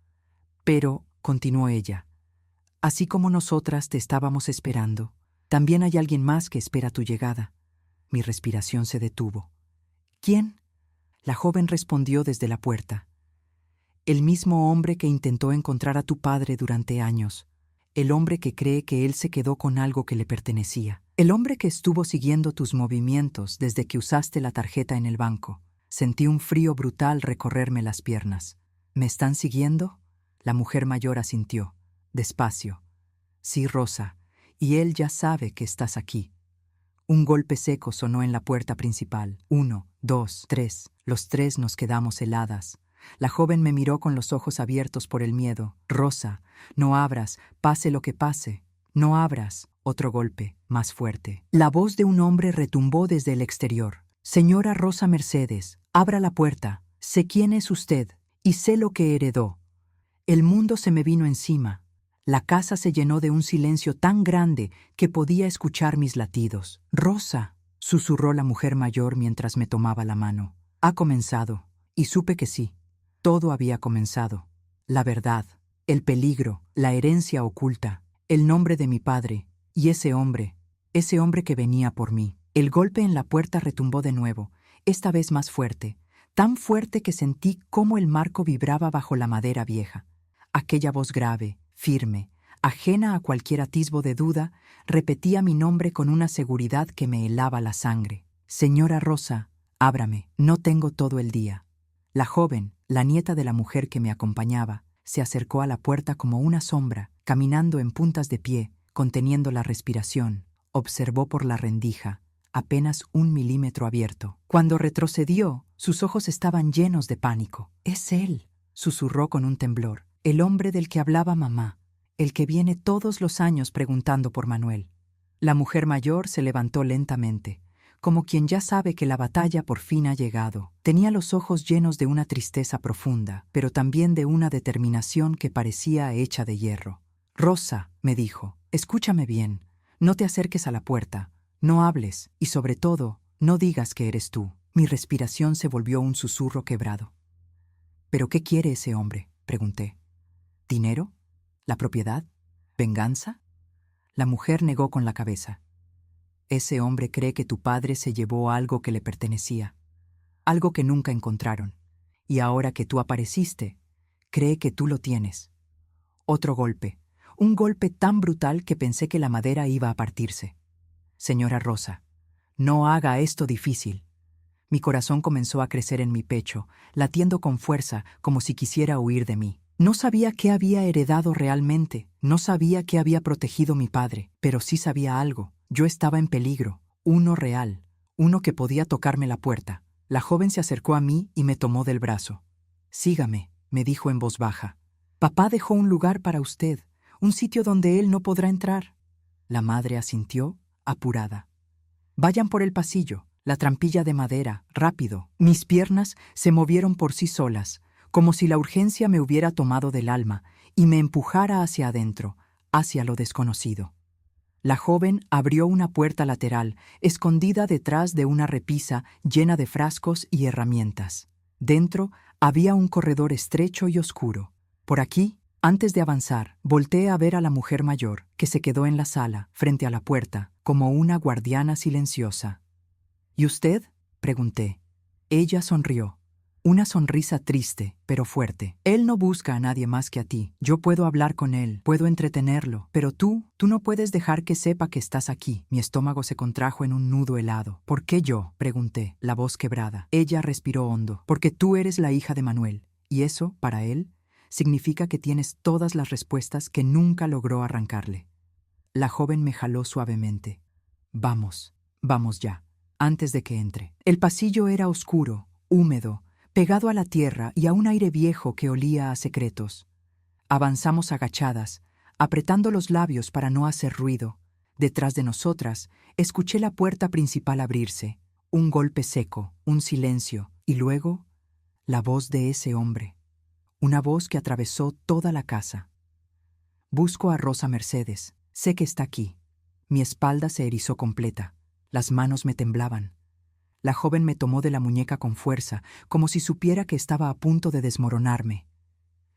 Pero, continuó ella, así como nosotras te estábamos esperando, también hay alguien más que espera tu llegada. Mi respiración se detuvo. ¿Quién? La joven respondió desde la puerta. El mismo hombre que intentó encontrar a tu padre durante años. El hombre que cree que él se quedó con algo que le pertenecía. El hombre que estuvo siguiendo tus movimientos desde que usaste la tarjeta en el banco. Sentí un frío brutal recorrerme las piernas. ¿Me están siguiendo? La mujer mayor asintió, despacio. Sí, Rosa, y él ya sabe que estás aquí. Un golpe seco sonó en la puerta principal. 1, 2, 3. Los tres nos quedamos heladas. La joven me miró con los ojos abiertos por el miedo. Rosa, no abras, pase lo que pase. No abras. Otro golpe, más fuerte. La voz de un hombre retumbó desde el exterior. Señora Rosa Mercedes, abra la puerta. Sé quién es usted y sé lo que heredó. El mundo se me vino encima. La casa se llenó de un silencio tan grande que podía escuchar mis latidos. Rosa, susurró la mujer mayor mientras me tomaba la mano. Ha comenzado. Y supe que sí. Todo había comenzado. La verdad, el peligro, la herencia oculta, el nombre de mi padre, y ese hombre que venía por mí. El golpe en la puerta retumbó de nuevo, esta vez más fuerte, tan fuerte que sentí cómo el marco vibraba bajo la madera vieja. Aquella voz grave, firme, ajena a cualquier atisbo de duda, repetía mi nombre con una seguridad que me helaba la sangre. Señora Rosa, ábrame, no tengo todo el día. La joven, la nieta de la mujer que me acompañaba, se acercó a la puerta como una sombra, caminando en puntas de pie, conteniendo la respiración. Observó por la rendija, apenas 1 milímetro abierto. Cuando retrocedió, sus ojos estaban llenos de pánico. «Es él», susurró con un temblor. «El hombre del que hablaba mamá, el que viene todos los años preguntando por Manuel». La mujer mayor se levantó lentamente, como quien ya sabe que la batalla por fin ha llegado. Tenía los ojos llenos de una tristeza profunda, pero también de una determinación que parecía hecha de hierro. «Rosa», me dijo, «escúchame bien. No te acerques a la puerta, no hables y, sobre todo, no digas que eres tú». Mi respiración se volvió un susurro quebrado. «¿Pero qué quiere ese hombre?», pregunté. «¿Dinero? ¿La propiedad? ¿Venganza?». La mujer negó con la cabeza. «Ese hombre cree que tu padre se llevó algo que le pertenecía, algo que nunca encontraron, y ahora que tú apareciste, cree que tú lo tienes». Otro golpe, un golpe tan brutal que pensé que la madera iba a partirse. «Señora Rosa, no haga esto difícil». Mi corazón comenzó a crecer en mi pecho, latiendo con fuerza como si quisiera huir de mí. No sabía qué había heredado realmente, no sabía qué había protegido mi padre, pero sí sabía algo. Yo estaba en peligro, uno real, uno que podía tocarme la puerta. La joven se acercó a mí y me tomó del brazo. «Sígame», me dijo en voz baja. «Papá dejó un lugar para usted, un sitio donde él no podrá entrar». La madre asintió, apurada. «Vayan por el pasillo, la trampilla de madera, rápido». Mis piernas se movieron por sí solas, como si la urgencia me hubiera tomado del alma y me empujara hacia adentro, hacia lo desconocido. La joven abrió una puerta lateral, escondida detrás de una repisa llena de frascos y herramientas. Dentro había un corredor estrecho y oscuro. Por aquí, antes de avanzar, volteé a ver a la mujer mayor, que se quedó en la sala, frente a la puerta, como una guardiana silenciosa. «¿Y usted?», pregunté. Ella sonrió. Una sonrisa triste, pero fuerte. «Él no busca a nadie más que a ti. Yo puedo hablar con él, puedo entretenerlo, pero tú no puedes dejar que sepa que estás aquí». Mi estómago se contrajo en un nudo helado. «¿Por qué yo?», pregunté, la voz quebrada. Ella respiró hondo. «Porque tú eres la hija de Manuel, y eso, para él, significa que tienes todas las respuestas que nunca logró arrancarle». La joven me jaló suavemente. «Vamos, vamos ya, antes de que entre». El pasillo era oscuro, húmedo, pegado a la tierra y a un aire viejo que olía a secretos. Avanzamos agachadas, apretando los labios para no hacer ruido. Detrás de nosotras, escuché la puerta principal abrirse, un golpe seco, un silencio, y luego, la voz de ese hombre. Una voz que atravesó toda la casa. «Busco a Rosa Mercedes. Sé que está aquí». Mi espalda se erizó completa. Las manos me temblaban. La joven me tomó de la muñeca con fuerza, como si supiera que estaba a punto de desmoronarme.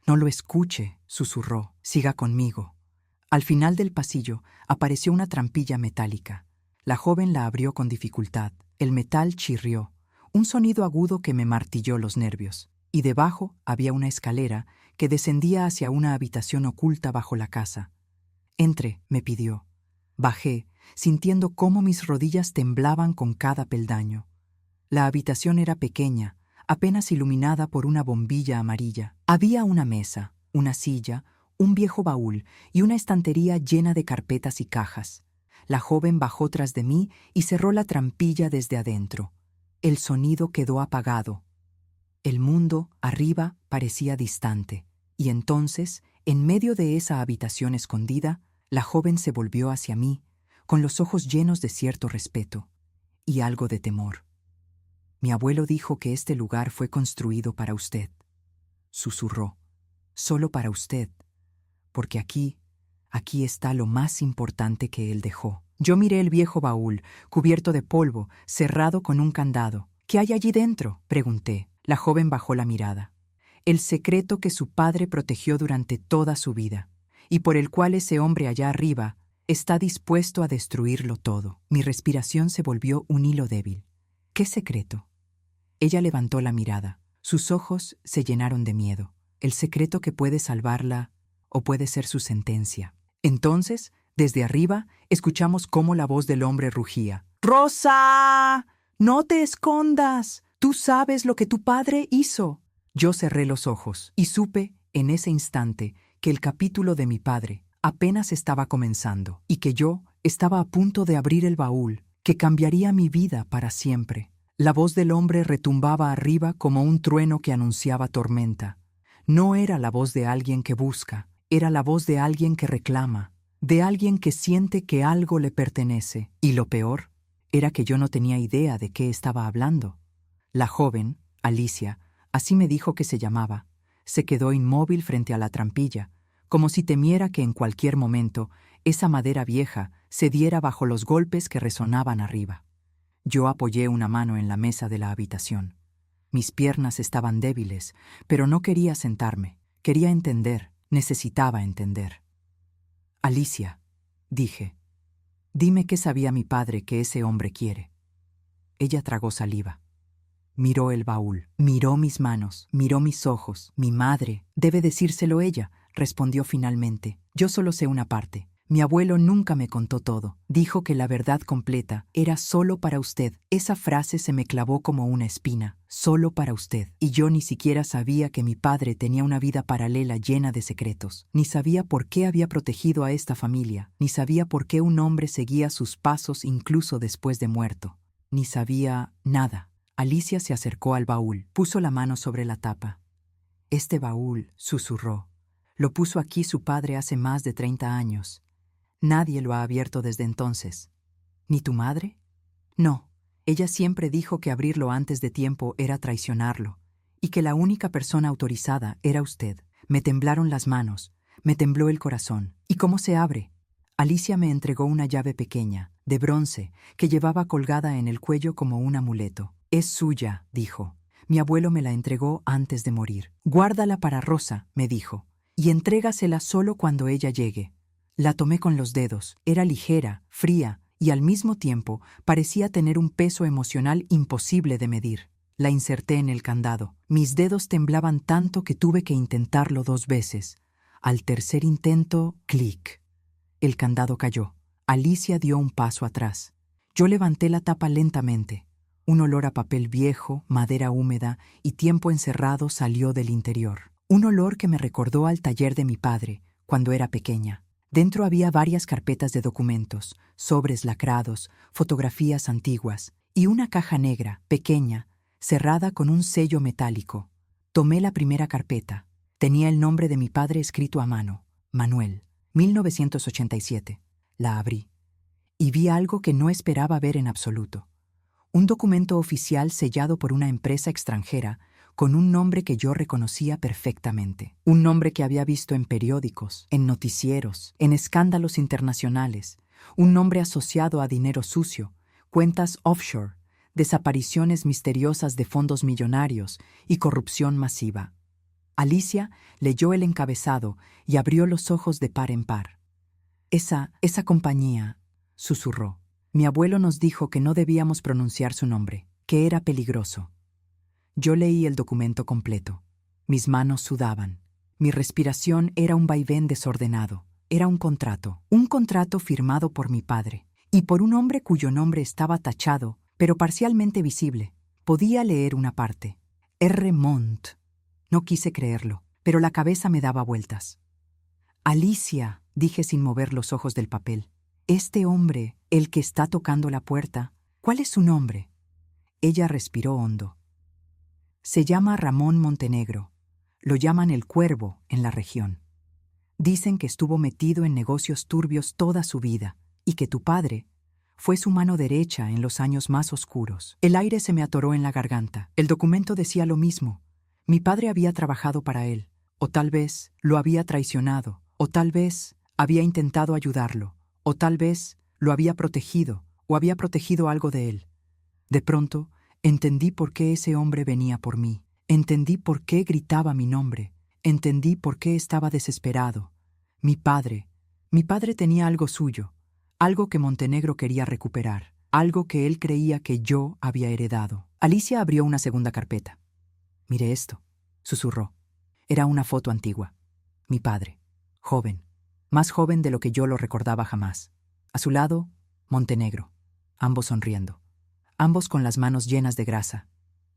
«No lo escuche», susurró. «Siga conmigo». Al final del pasillo apareció una trampilla metálica. La joven la abrió con dificultad. El metal chirrió, un sonido agudo que me martilló los nervios. Y debajo había una escalera que descendía hacia una habitación oculta bajo la casa. «Entre», me pidió. Bajé, sintiendo cómo mis rodillas temblaban con cada peldaño. La habitación era pequeña, apenas iluminada por una bombilla amarilla. Había una mesa, una silla, un viejo baúl y una estantería llena de carpetas y cajas. La joven bajó tras de mí y cerró la trampilla desde adentro. El sonido quedó apagado. El mundo, arriba, parecía distante. Y entonces, en medio de esa habitación escondida, la joven se volvió hacia mí, con los ojos llenos de cierto respeto y algo de temor. «Mi abuelo dijo que este lugar fue construido para usted», susurró. «Solo para usted, porque aquí está lo más importante que él dejó». Yo miré el viejo baúl, cubierto de polvo, cerrado con un candado. «¿Qué hay allí dentro?», pregunté. La joven bajó la mirada. «El secreto que su padre protegió durante toda su vida, y por el cual ese hombre allá arriba está dispuesto a destruirlo todo». Mi respiración se volvió un hilo débil. «¿Qué secreto?». Ella levantó la mirada. Sus ojos se llenaron de miedo. «El secreto que puede salvarla, o puede ser su sentencia». Entonces, desde arriba, escuchamos cómo la voz del hombre rugía. «¡Rosa! ¡No te escondas! Tú sabes lo que tu padre hizo». Yo cerré los ojos y supe, en ese instante, que el capítulo de mi padre apenas estaba comenzando y que yo estaba a punto de abrir el baúl que cambiaría mi vida para siempre. La voz del hombre retumbaba arriba como un trueno que anunciaba tormenta. No era la voz de alguien que busca, era la voz de alguien que reclama, de alguien que siente que algo le pertenece. Y lo peor era que yo no tenía idea de qué estaba hablando. La joven, Alicia, así me dijo que se llamaba, se quedó inmóvil frente a la trampilla, como si temiera que en cualquier momento esa madera vieja cediera bajo los golpes que resonaban arriba. Yo apoyé una mano en la mesa de la habitación. Mis piernas estaban débiles, pero no quería sentarme. Quería entender, necesitaba entender. «Alicia», dije, «dime qué sabía mi padre que ese hombre quiere». Ella tragó saliva. Miró el baúl, miró mis manos, miró mis ojos. «Mi madre, debe decírselo ella», respondió finalmente. «Yo solo sé una parte. Mi abuelo nunca me contó todo. Dijo que la verdad completa era solo para usted». Esa frase se me clavó como una espina. Solo para usted. Y yo ni siquiera sabía que mi padre tenía una vida paralela llena de secretos. Ni sabía por qué había protegido a esta familia. Ni sabía por qué un hombre seguía sus pasos incluso después de muerto. Ni sabía nada. Alicia se acercó al baúl. Puso la mano sobre la tapa. «Este baúl», susurró, «lo puso aquí su padre hace más de 30 años. Nadie lo ha abierto desde entonces». «¿Ni tu madre?» «No. Ella siempre dijo que abrirlo antes de tiempo era traicionarlo, y que la única persona autorizada era usted». Me temblaron las manos, me tembló el corazón. «¿Y cómo se abre?». Alicia me entregó una llave pequeña, de bronce, que llevaba colgada en el cuello como un amuleto. «Es suya», dijo. «Mi abuelo me la entregó antes de morir». «Guárdala para Rosa», me dijo, «y entrégasela solo cuando ella llegue». La tomé con los dedos. Era ligera, fría, y al mismo tiempo parecía tener un peso emocional imposible de medir. La inserté en el candado. Mis dedos temblaban tanto que tuve que intentarlo 2 veces. Al tercer intento, clic. El candado cayó. Alicia dio un paso atrás. Yo levanté la tapa lentamente. Un olor a papel viejo, madera húmeda y tiempo encerrado salió del interior. Un olor que me recordó al taller de mi padre, cuando era pequeña. Dentro había varias carpetas de documentos, sobres lacrados, fotografías antiguas y una caja negra, pequeña, cerrada con un sello metálico. Tomé la primera carpeta. Tenía el nombre de mi padre escrito a mano, Manuel, 1987. La abrí y vi algo que no esperaba ver en absoluto. Un documento oficial sellado por una empresa extranjera con un nombre que yo reconocía perfectamente. Un nombre que había visto en periódicos, en noticieros, en escándalos internacionales. Un nombre asociado a dinero sucio, cuentas offshore, desapariciones misteriosas de fondos millonarios y corrupción masiva. Alicia leyó el encabezado y abrió los ojos de par en par. Esa compañía, susurró. Mi abuelo nos dijo que no debíamos pronunciar su nombre, que era peligroso. Yo leí el documento completo. Mis manos sudaban. Mi respiración era un vaivén desordenado. Era un contrato firmado por mi padre, y por un hombre cuyo nombre estaba tachado, pero parcialmente visible. Podía leer una parte. R. Montt. No quise creerlo, pero la cabeza me daba vueltas. Alicia, dije sin mover los ojos del papel. Este hombre, el que está tocando la puerta, ¿cuál es su nombre? Ella respiró hondo. Se llama Ramón Montenegro. Lo llaman el Cuervo en la región. Dicen que estuvo metido en negocios turbios toda su vida y que tu padre fue su mano derecha en los años más oscuros. El aire se me atoró en la garganta. El documento decía lo mismo. Mi padre había trabajado para él, o tal vez lo había traicionado, o tal vez había intentado ayudarlo, o tal vez lo había protegido, o había protegido algo de él. De pronto, entendí por qué ese hombre venía por mí. Entendí por qué gritaba mi nombre. Entendí por qué estaba desesperado. Mi padre tenía algo suyo, algo que Montenegro quería recuperar, algo que él creía que yo había heredado. Alicia abrió una segunda carpeta. Mire esto, susurró. Era una foto antigua. Mi padre, joven, más joven de lo que yo lo recordaba jamás. A su lado, Montenegro, ambos sonriendo, ambos con las manos llenas de grasa,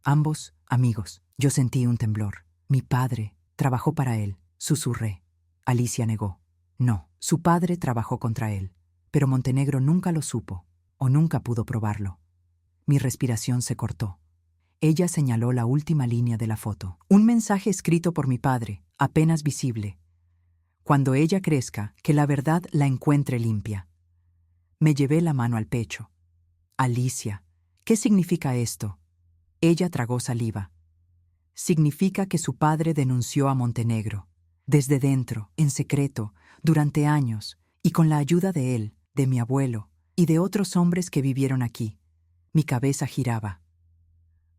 ambos amigos. Yo sentí un temblor. Mi padre trabajó para él, susurré. Alicia negó. No, su padre trabajó contra él, pero Montenegro nunca lo supo, o nunca pudo probarlo. Mi respiración se cortó. Ella señaló la última línea de la foto. Un mensaje escrito por mi padre, apenas visible. Cuando ella crezca, que la verdad la encuentre limpia. Me llevé la mano al pecho. Alicia, ¿qué significa esto? Ella tragó saliva. Significa que su padre denunció a Montenegro. Desde dentro, en secreto, durante años, y con la ayuda de él, de mi abuelo, y de otros hombres que vivieron aquí. Mi cabeza giraba.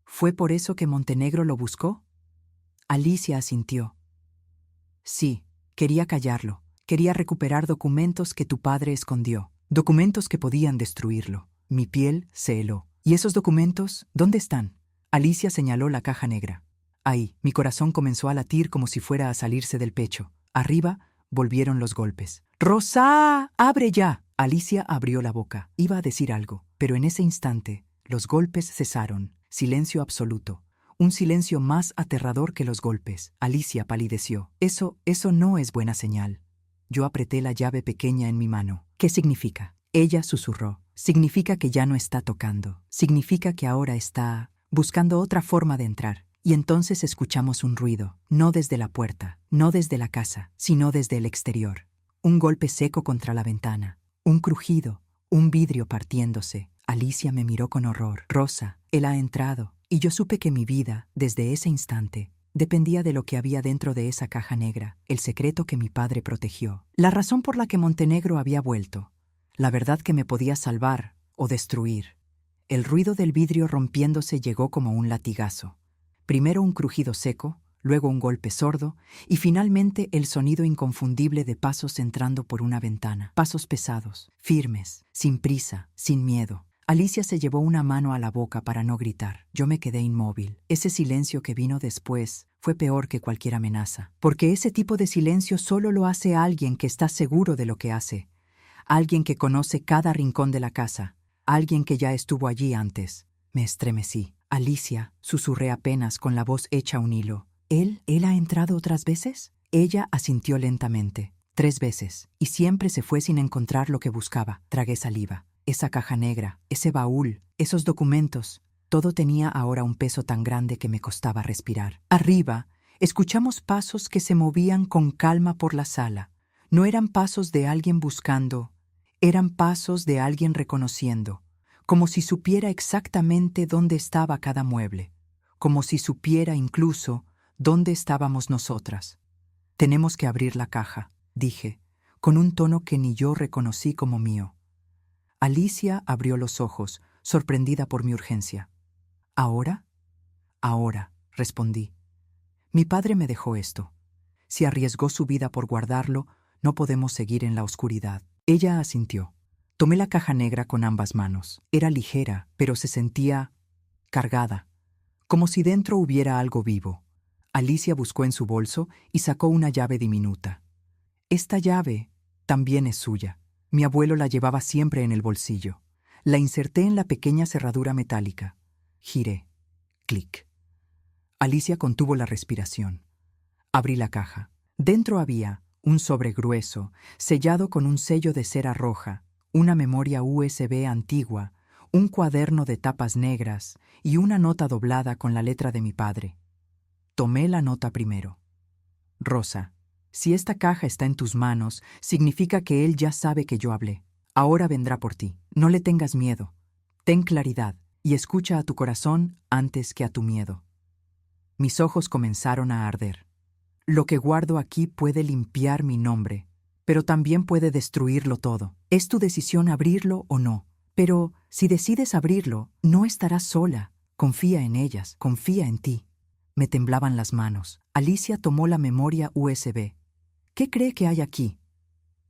¿Fue por eso que Montenegro lo buscó? Alicia asintió. Sí, quería callarlo. Quería recuperar documentos que tu padre escondió. Documentos que podían destruirlo. Mi piel se heló. ¿Y esos documentos, dónde están? Alicia señaló la caja negra. Ahí, mi corazón comenzó a latir como si fuera a salirse del pecho. Arriba, volvieron los golpes. ¡Rosa! ¡Abre ya! Alicia abrió la boca. Iba a decir algo, pero en ese instante, los golpes cesaron. Silencio absoluto. Un silencio más aterrador que los golpes. Alicia palideció. Eso no es buena señal. Yo apreté la llave pequeña en mi mano. ¿Qué significa? Ella susurró. Significa que ya no está tocando. Significa que ahora está buscando otra forma de entrar. Y entonces escuchamos un ruido, no desde la puerta, no desde la casa, sino desde el exterior. Un golpe seco contra la ventana, un crujido, un vidrio partiéndose. Alicia me miró con horror. Rosa, él ha entrado, y yo supe que mi vida, desde ese instante, dependía de lo que había dentro de esa caja negra, el secreto que mi padre protegió. La razón por la que Montenegro había vuelto, la verdad que me podía salvar o destruir. El ruido del vidrio rompiéndose llegó como un latigazo. Primero un crujido seco, luego un golpe sordo y finalmente el sonido inconfundible de pasos entrando por una ventana. Pasos pesados, firmes, sin prisa, sin miedo. Alicia se llevó una mano a la boca para no gritar. Yo me quedé inmóvil. Ese silencio que vino después fue peor que cualquier amenaza, porque ese tipo de silencio solo lo hace alguien que está seguro de lo que hace, alguien que conoce cada rincón de la casa, alguien que ya estuvo allí antes. Me estremecí. Alicia, susurré apenas con la voz hecha un hilo. ¿Él ha entrado otras veces? Ella asintió lentamente. 3 veces. Y siempre se fue sin encontrar lo que buscaba. Tragué saliva. Esa caja negra, ese baúl, esos documentos. Todo tenía ahora un peso tan grande que me costaba respirar. Arriba, escuchamos pasos que se movían con calma por la sala. No eran pasos de alguien buscando, eran pasos de alguien reconociendo. Como si supiera exactamente dónde estaba cada mueble, como si supiera incluso dónde estábamos nosotras. Tenemos que abrir la caja, dije, con un tono que ni yo reconocí como mío. Alicia abrió los ojos, sorprendida por mi urgencia. ¿Ahora? Ahora, respondí. Mi padre me dejó esto. Si arriesgó su vida por guardarlo, no podemos seguir en la oscuridad. Ella asintió. Tomé la caja negra con ambas manos. Era ligera, pero se sentía cargada, como si dentro hubiera algo vivo. Alicia buscó en su bolso y sacó una llave diminuta. Esta llave también es suya. Mi abuelo la llevaba siempre en el bolsillo. La inserté en la pequeña cerradura metálica. Giré. Clic. Alicia contuvo la respiración. Abrí la caja. Dentro había un sobre grueso, sellado con un sello de cera roja, una memoria USB antigua, un cuaderno de tapas negras y una nota doblada con la letra de mi padre. Tomé la nota primero. Rosa, si esta caja está en tus manos, significa que él ya sabe que yo hablé. Ahora vendrá por ti. No le tengas miedo. Ten claridad y escucha a tu corazón antes que a tu miedo. Mis ojos comenzaron a arder. Lo que guardo aquí puede limpiar mi nombre, pero también puede destruirlo todo. Es tu decisión abrirlo o no. Pero si decides abrirlo, no estarás sola. Confía en ellas, confía en ti. Me temblaban las manos. Alicia tomó la memoria USB. ¿Qué cree que hay aquí?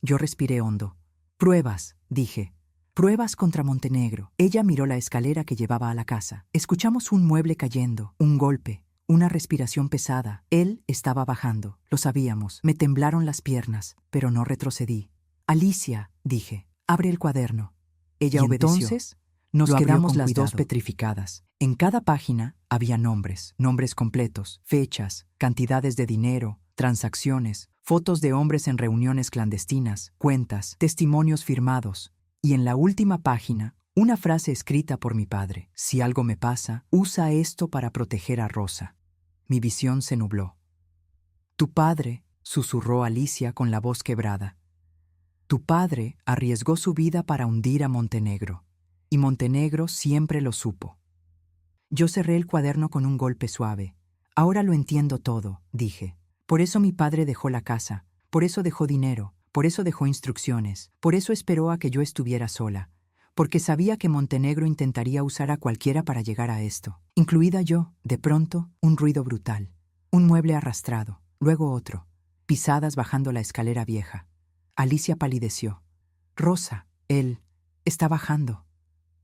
Yo respiré hondo. Pruebas, dije. Pruebas contra Montenegro. Ella miró la escalera que llevaba a la casa. Escuchamos un mueble cayendo, un golpe. Una respiración pesada. Él estaba bajando. Lo sabíamos. Me temblaron las piernas, pero no retrocedí. Alicia, dije, abre el cuaderno. Ella obedeció. Entonces nos quedamos las dos petrificadas. En cada página había nombres completos, fechas, cantidades de dinero, transacciones, fotos de hombres en reuniones clandestinas, cuentas, testimonios firmados. Y en la última página, una frase escrita por mi padre. Si algo me pasa, usa esto para proteger a Rosa. Mi visión se nubló. Tu padre, susurró Alicia con la voz quebrada. Tu padre arriesgó su vida para hundir a Montenegro, y Montenegro siempre lo supo. Yo cerré el cuaderno con un golpe suave. Ahora lo entiendo todo, dije. Por eso mi padre dejó la casa, por eso dejó dinero, por eso dejó instrucciones, por eso esperó a que yo estuviera sola. Porque sabía que Montenegro intentaría usar a cualquiera para llegar a esto, incluida yo. De pronto, un ruido brutal, un mueble arrastrado, luego otro, pisadas bajando la escalera vieja. Alicia palideció. Rosa, él, está bajando.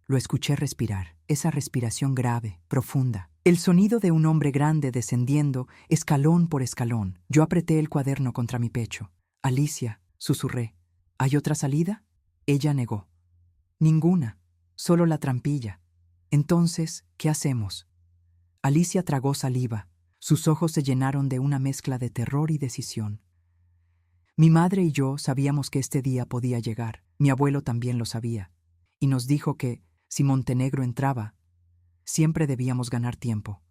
Lo escuché respirar, esa respiración grave, profunda. El sonido de un hombre grande descendiendo, escalón por escalón. Yo apreté el cuaderno contra mi pecho. Alicia, susurré. ¿Hay otra salida? Ella negó. Ninguna, solo la trampilla. Entonces, ¿qué hacemos? Alicia tragó saliva. Sus ojos se llenaron de una mezcla de terror y decisión. Mi madre y yo sabíamos que este día podía llegar. Mi abuelo también lo sabía. Y nos dijo que, si Montenegro entraba, siempre debíamos ganar tiempo,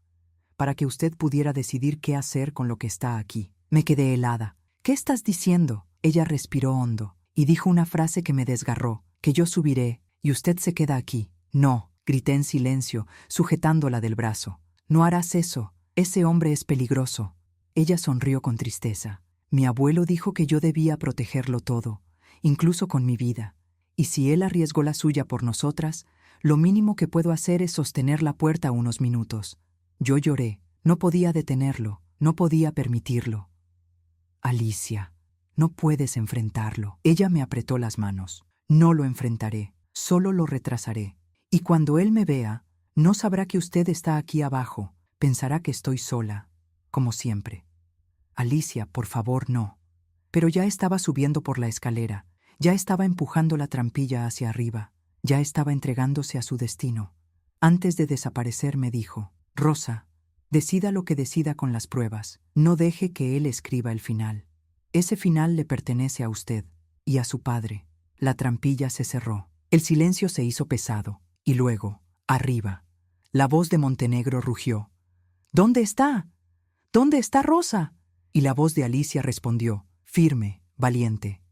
para que usted pudiera decidir qué hacer con lo que está aquí. Me quedé helada. ¿Qué estás diciendo? Ella respiró hondo y dijo una frase que me desgarró. Que yo subiré y usted se queda aquí. No, grité en silencio, sujetándola del brazo. No harás eso. Ese hombre es peligroso. Ella sonrió con tristeza. Mi abuelo dijo que yo debía protegerlo todo, incluso con mi vida. Y si él arriesgó la suya por nosotras, lo mínimo que puedo hacer es sostener la puerta unos minutos. Yo lloré. No podía detenerlo. No podía permitirlo. Alicia, no puedes enfrentarlo. Ella me apretó las manos. No lo enfrentaré, solo lo retrasaré. Y cuando él me vea, no sabrá que usted está aquí abajo. Pensará que estoy sola, como siempre. Alicia, por favor, no. Pero ya estaba subiendo por la escalera, ya estaba empujando la trampilla hacia arriba, ya estaba entregándose a su destino. Antes de desaparecer me dijo, Rosa, decida lo que decida con las pruebas, no deje que él escriba el final. Ese final le pertenece a usted y a su padre. La trampilla se cerró. El silencio se hizo pesado. Y luego, arriba, la voz de Montenegro rugió. ¿Dónde está? ¿Dónde está Rosa? Y la voz de Alicia respondió, firme, valiente.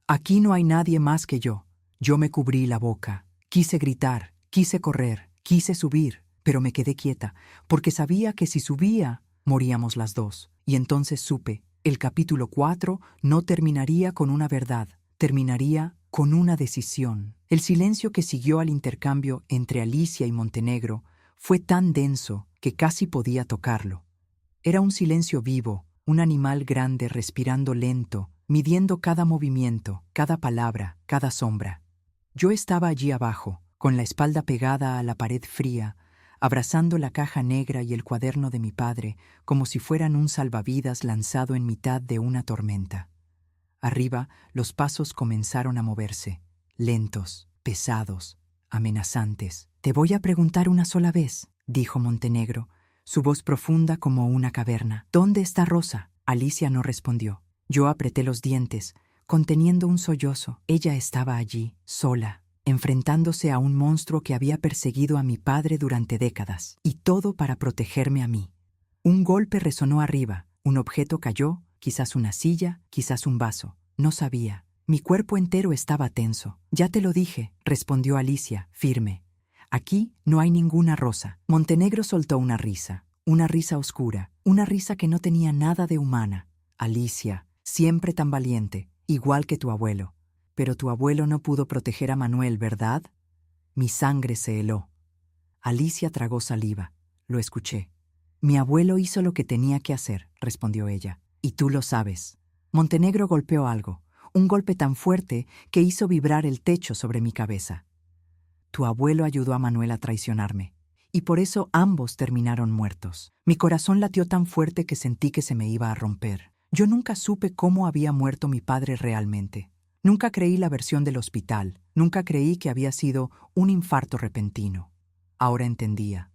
Aquí no hay nadie más que yo. Yo me cubrí la boca. Quise gritar, quise correr, quise subir, pero me quedé quieta, porque sabía que si subía, moríamos las dos. Y entonces supe, el capítulo 4 no terminaría con una verdad, terminaría con una decisión. El silencio que siguió al intercambio entre Alicia y Montenegro fue tan denso que casi podía tocarlo. Era un silencio vivo, un animal grande respirando lento, midiendo cada movimiento, cada palabra, cada sombra. Yo estaba allí abajo, con la espalda pegada a la pared fría, abrazando la caja negra y el cuaderno de mi padre, como si fueran un salvavidas lanzado en mitad de una tormenta. Arriba, los pasos comenzaron a moverse, lentos, pesados, amenazantes. «Te voy a preguntar una sola vez», dijo Montenegro, su voz profunda como una caverna. «¿Dónde está Rosa?» Alicia no respondió. Yo apreté los dientes, conteniendo un sollozo. Ella estaba allí, sola, enfrentándose a un monstruo que había perseguido a mi padre durante décadas, y todo para protegerme a mí. Un golpe resonó arriba, un objeto cayó, quizás una silla, quizás un vaso. No sabía. Mi cuerpo entero estaba tenso. «Ya te lo dije», respondió Alicia, firme. «Aquí no hay ninguna Rosa». Montenegro soltó una risa oscura, una risa que no tenía nada de humana. «Alicia, siempre tan valiente, igual que tu abuelo. Pero tu abuelo no pudo proteger a Manuel, ¿verdad?» Mi sangre se heló. Alicia tragó saliva. Lo escuché. «Mi abuelo hizo lo que tenía que hacer», respondió ella. «Y tú lo sabes». Montenegro golpeó algo, un golpe tan fuerte que hizo vibrar el techo sobre mi cabeza. «Tu abuelo ayudó a Manuel a traicionarme, y por eso ambos terminaron muertos». Mi corazón latió tan fuerte que sentí que se me iba a romper. Yo nunca supe cómo había muerto mi padre realmente. Nunca creí la versión del hospital, nunca creí que había sido un infarto repentino. Ahora entendía.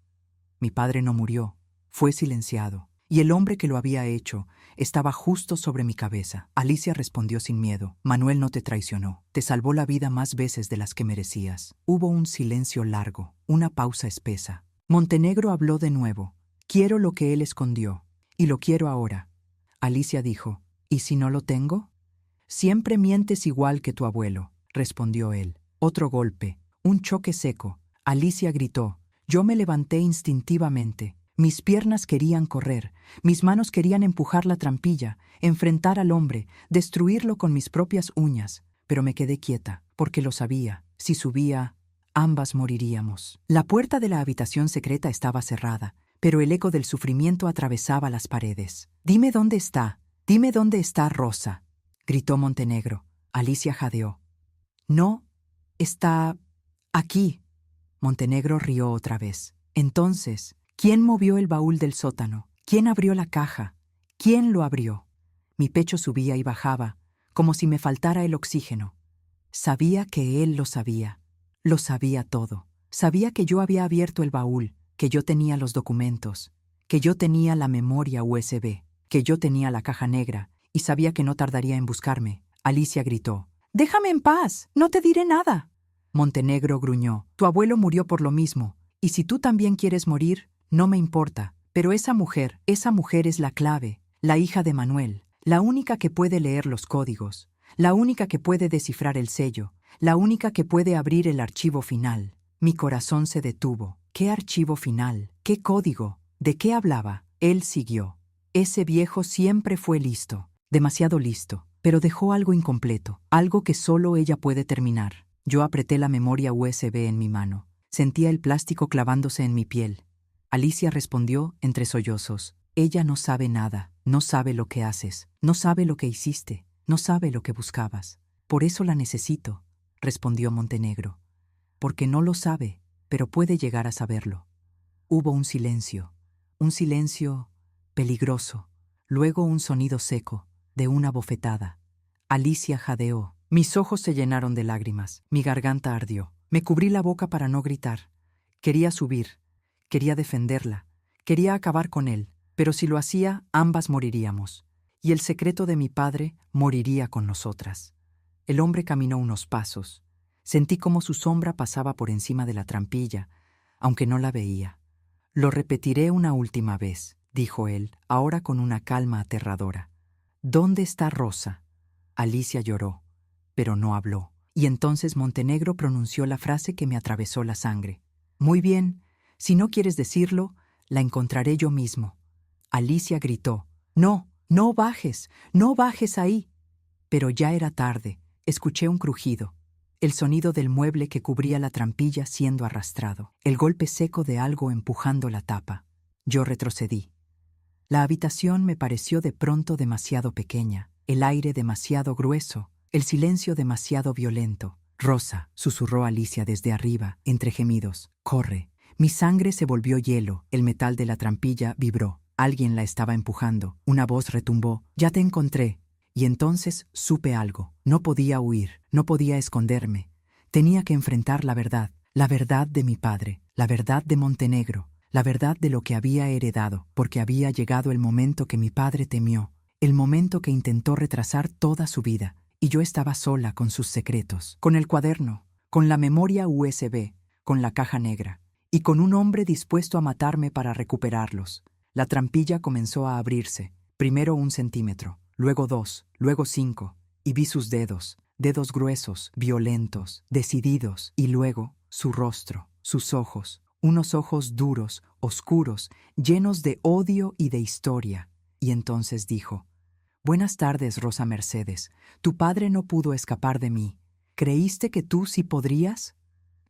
Mi padre no murió, fue silenciado, y el hombre que lo había hecho estaba justo sobre mi cabeza. Alicia respondió sin miedo. «Manuel no te traicionó, te salvó la vida más veces de las que merecías». Hubo un silencio largo, una pausa espesa. Montenegro habló de nuevo. «Quiero lo que él escondió, y lo quiero ahora». Alicia dijo: «¿Y si no lo tengo?» «Siempre mientes igual que tu abuelo», respondió él. Otro golpe, un choque seco. Alicia gritó. Yo me levanté instintivamente. Mis piernas querían correr, mis manos querían empujar la trampilla, enfrentar al hombre, destruirlo con mis propias uñas, pero me quedé quieta, porque lo sabía. Si subía, ambas moriríamos. La puerta de la habitación secreta estaba cerrada, pero el eco del sufrimiento atravesaba las paredes. «Dime dónde está Rosa», gritó Montenegro. Alicia jadeó. «No, está aquí». Montenegro rió otra vez. «Entonces, ¿quién movió el baúl del sótano? ¿Quién abrió la caja? ¿Quién lo abrió?» Mi pecho subía y bajaba, como si me faltara el oxígeno. Sabía que él lo sabía todo. Sabía que yo había abierto el baúl, que yo tenía los documentos, que yo tenía la memoria USB, que yo tenía la caja negra, y sabía que no tardaría en buscarme. Alicia gritó: «¡Déjame en paz! ¡No te diré nada!». Montenegro gruñó: «Tu abuelo murió por lo mismo, y si tú también quieres morir, no me importa. Pero esa mujer es la clave, la hija de Manuel, la única que puede leer los códigos, la única que puede descifrar el sello, la única que puede abrir el archivo final». Mi corazón se detuvo. ¿Qué archivo final? ¿Qué código? ¿De qué hablaba? Él siguió. «Ese viejo siempre fue listo, demasiado listo, pero dejó algo incompleto, algo que solo ella puede terminar». Yo apreté la memoria USB en mi mano. Sentía el plástico clavándose en mi piel. Alicia respondió entre sollozos: «Ella no sabe nada, no sabe lo que haces, no sabe lo que hiciste, no sabe lo que buscabas. Por eso la necesito», respondió Montenegro. «Porque no lo sabe, pero puede llegar a saberlo». Hubo un silencio peligroso, luego un sonido seco, de una bofetada. Alicia jadeó. Mis ojos se llenaron de lágrimas, mi garganta ardió. Me cubrí la boca para no gritar. Quería subir, quería defenderla, quería acabar con él, pero si lo hacía, ambas moriríamos. Y el secreto de mi padre moriría con nosotras. El hombre caminó unos pasos. Sentí cómo su sombra pasaba por encima de la trampilla, aunque no la veía. «Lo repetiré una última vez», dijo él, ahora con una calma aterradora. «¿Dónde está Rosa?» Alicia lloró, pero no habló. Y entonces Montenegro pronunció la frase que me atravesó la sangre. «Muy bien, si no quieres decirlo, la encontraré yo mismo». Alicia gritó: «No, no bajes ahí». Pero ya era tarde. Escuché un crujido. el sonido del mueble que cubría la trampilla siendo arrastrado, el golpe seco de algo empujando la tapa. Yo retrocedí. La habitación me pareció de pronto demasiado pequeña, el aire demasiado grueso, el silencio demasiado violento. «Rosa», susurró Alicia desde arriba, entre gemidos. «Corre». Mi sangre se volvió hielo, el metal de la trampilla vibró. Alguien la estaba empujando. Una voz retumbó. «Ya te encontré». Y entonces supe algo. No podía huir, no podía esconderme. Tenía que enfrentar la verdad de mi padre, la verdad de Montenegro, la verdad de lo que había heredado, porque había llegado el momento que mi padre temió, el momento que intentó retrasar toda su vida, y yo estaba sola con sus secretos, con el cuaderno, con la memoria USB, con la caja negra, y con un hombre dispuesto a matarme para recuperarlos. La trampilla comenzó a abrirse, primero 1 centímetro, luego 2, luego 5, y vi sus dedos gruesos, violentos, decididos, y luego su rostro, sus ojos, unos ojos duros, oscuros, llenos de odio y de historia. Y entonces dijo: «Buenas tardes, Rosa Mercedes. Tu padre no pudo escapar de mí. ¿Creíste que tú sí podrías?»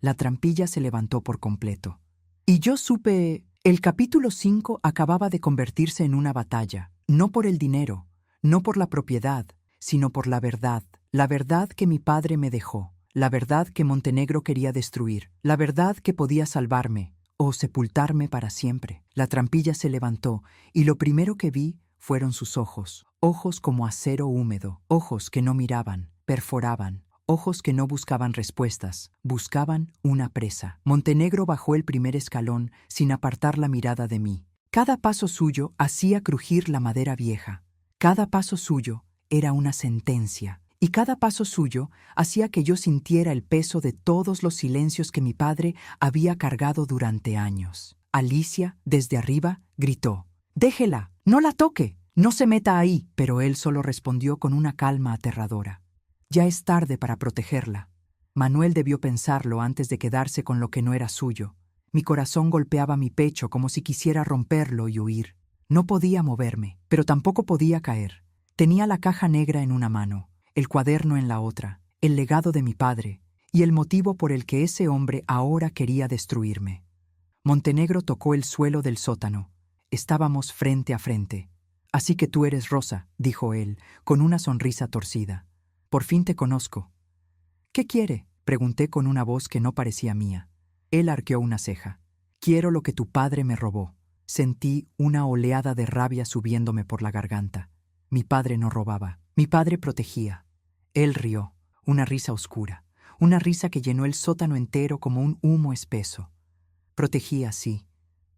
La trampilla se levantó por completo. Y yo supe... El capítulo 5 acababa de convertirse en una batalla, no por el dinero, no por la propiedad, sino por la verdad que mi padre me dejó, la verdad que Montenegro quería destruir, la verdad que podía salvarme o sepultarme para siempre. La trampilla se levantó y lo primero que vi fueron sus ojos, ojos como acero húmedo, ojos que no miraban, perforaban, ojos que no buscaban respuestas, buscaban una presa. Montenegro bajó el primer escalón sin apartar la mirada de mí. Cada paso suyo hacía crujir la madera vieja. Cada paso suyo era una sentencia. Y cada paso suyo hacía que yo sintiera el peso de todos los silencios que mi padre había cargado durante años. Alicia, desde arriba, gritó: «¡Déjela! ¡No la toque! ¡No se meta ahí!». Pero él solo respondió con una calma aterradora: «Ya es tarde para protegerla». Manuel debió pensarlo antes de quedarse con lo que no era suyo. Mi corazón golpeaba mi pecho como si quisiera romperlo y huir. No podía moverme, pero tampoco podía caer. Tenía la caja negra en una mano, el cuaderno en la otra, el legado de mi padre, y el motivo por el que ese hombre ahora quería destruirme. Montenegro tocó el suelo del sótano. Estábamos frente a frente. «Así que tú eres Rosa», dijo él, con una sonrisa torcida. «Por fin te conozco». «¿Qué quiere?», pregunté con una voz que no parecía mía. Él arqueó una ceja. «Quiero lo que tu padre me robó». Sentí una oleada de rabia subiéndome por la garganta. Mi padre no robaba. Mi padre protegía. Él rió, una risa oscura, una risa que llenó el sótano entero como un humo espeso. Protegía, sí,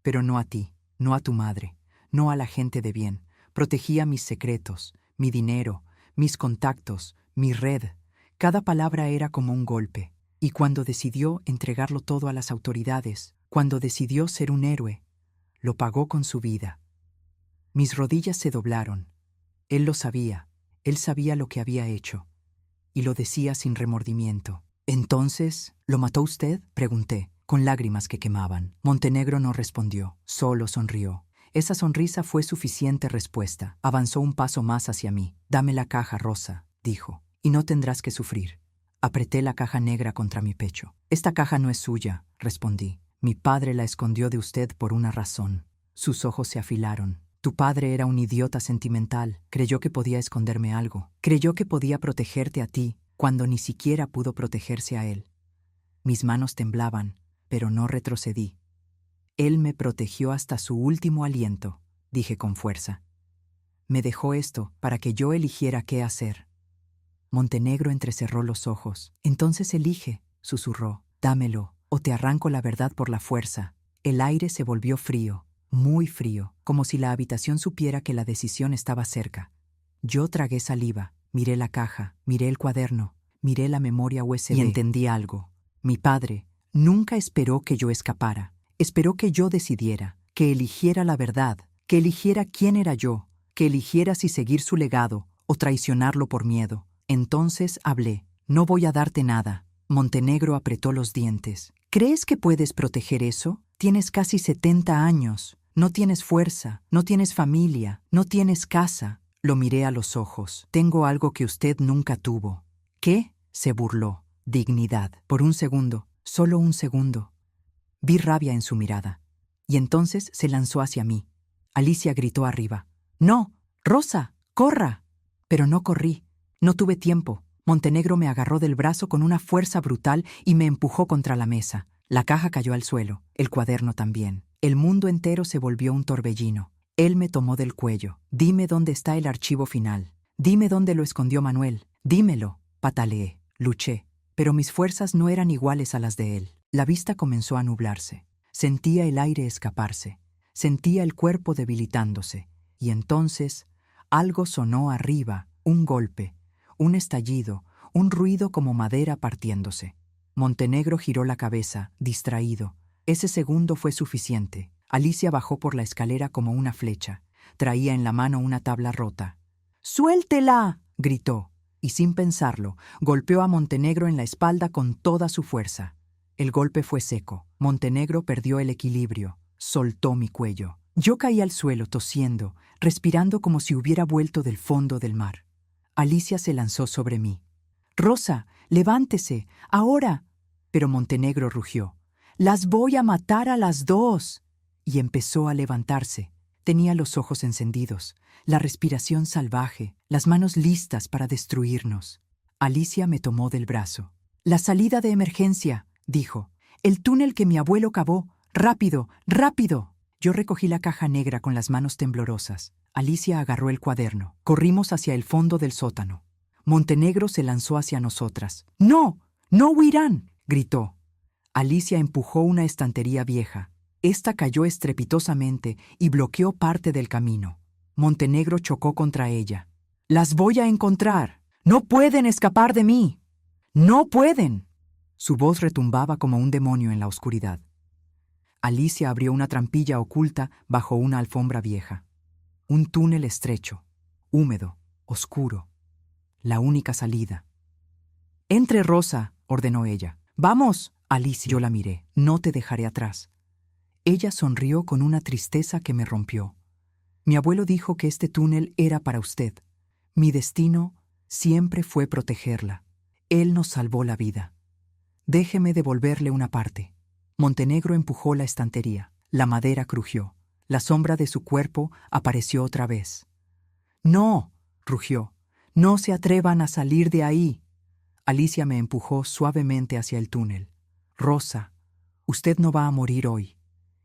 pero no a ti, no a tu madre, no a la gente de bien. Protegía mis secretos, mi dinero, mis contactos, mi red. Cada palabra era como un golpe. Y cuando decidió entregarlo todo a las autoridades, cuando decidió ser un héroe, lo pagó con su vida. Mis rodillas se doblaron. Él lo sabía. Él sabía lo que había hecho. Y lo decía sin remordimiento. «¿Entonces, lo mató usted?», pregunté, con lágrimas que quemaban. Montenegro no respondió, solo sonrió. Esa sonrisa fue suficiente respuesta. Avanzó un paso más hacia mí. «Dame la caja, Rosa», dijo, «y no tendrás que sufrir». Apreté la caja negra contra mi pecho. «Esta caja no es suya», respondí. «Mi padre la escondió de usted por una razón». Sus ojos se afilaron. «Tu padre era un idiota sentimental. Creyó que podía esconderme algo. Creyó que podía protegerte a ti, cuando ni siquiera pudo protegerse a él». Mis manos temblaban, pero no retrocedí. «Él me protegió hasta su último aliento», dije con fuerza. «Me dejó esto para que yo eligiera qué hacer». Montenegro entrecerró los ojos. «Entonces elige», susurró. «Dámelo, o te arranco la verdad por la fuerza». El aire se volvió frío, muy frío, como si la habitación supiera que la decisión estaba cerca. Yo tragué saliva, miré la caja, miré el cuaderno, miré la memoria USB y entendí algo. Mi padre nunca esperó que yo escapara. Esperó que yo decidiera, que eligiera la verdad, que eligiera quién era yo, que eligiera si seguir su legado o traicionarlo por miedo. Entonces hablé. «No voy a darte nada». Montenegro apretó los dientes. «¿Crees que puedes proteger eso? Tienes casi 70 años. No tienes fuerza, no tienes familia, no tienes casa». Lo miré a los ojos. «Tengo algo que usted nunca tuvo». «¿Qué?», se burló. Dignidad. Por un segundo, solo un segundo, vi rabia en su mirada. Y entonces se lanzó hacia mí. Alicia gritó arriba. «¡No! ¡Rosa! ¡Corra!». Pero no corrí. No tuve tiempo. Montenegro me agarró del brazo con una fuerza brutal y me empujó contra la mesa. La caja cayó al suelo, el cuaderno también. El mundo entero se volvió un torbellino. Él me tomó del cuello. «Dime dónde está el archivo final. Dime dónde lo escondió Manuel. Dímelo». Pataleé, luché, pero mis fuerzas no eran iguales a las de él. La vista comenzó a nublarse. Sentía el aire escaparse. Sentía el cuerpo debilitándose. Y entonces algo sonó arriba, un golpe, un estallido, un ruido como madera partiéndose. Montenegro giró la cabeza, distraído. Ese segundo fue suficiente. Alicia bajó por la escalera como una flecha. Traía en la mano una tabla rota. «¡Suéltela!», gritó, y sin pensarlo, golpeó a Montenegro en la espalda con toda su fuerza. El golpe fue seco. Montenegro perdió el equilibrio. Soltó mi cuello. Yo caí al suelo tosiendo, respirando como si hubiera vuelto del fondo del mar. Alicia se lanzó sobre mí. «Rosa, levántese, ahora». Pero Montenegro rugió. «Las voy a matar a las dos». Y empezó a levantarse. Tenía los ojos encendidos, la respiración salvaje, las manos listas para destruirnos. Alicia me tomó del brazo. «La salida de emergencia», dijo. «El túnel que mi abuelo cavó. ¡Rápido, rápido!». Yo recogí la caja negra con las manos temblorosas. Alicia agarró el cuaderno. Corrimos hacia el fondo del sótano. Montenegro se lanzó hacia nosotras. «¡No! ¡No huirán!», gritó. Alicia empujó una estantería vieja. Esta cayó estrepitosamente y bloqueó parte del camino. Montenegro chocó contra ella. «¡Las voy a encontrar! ¡No pueden escapar de mí! ¡No pueden!». Su voz retumbaba como un demonio en la oscuridad. Alicia abrió una trampilla oculta bajo una alfombra vieja. Un túnel estrecho, húmedo, oscuro. La única salida. «Entre, Rosa», ordenó ella. «Vamos». «Alicia», yo la miré. «No te dejaré atrás». Ella sonrió con una tristeza que me rompió. «Mi abuelo dijo que este túnel era para usted. Mi destino siempre fue protegerla. Él nos salvó la vida. Déjeme devolverle una parte». Montenegro empujó la estantería. La madera crujió. La sombra de su cuerpo apareció otra vez. «¡No!», rugió. «¡No se atrevan a salir de ahí!». Alicia me empujó suavemente hacia el túnel. «Rosa, usted no va a morir hoy».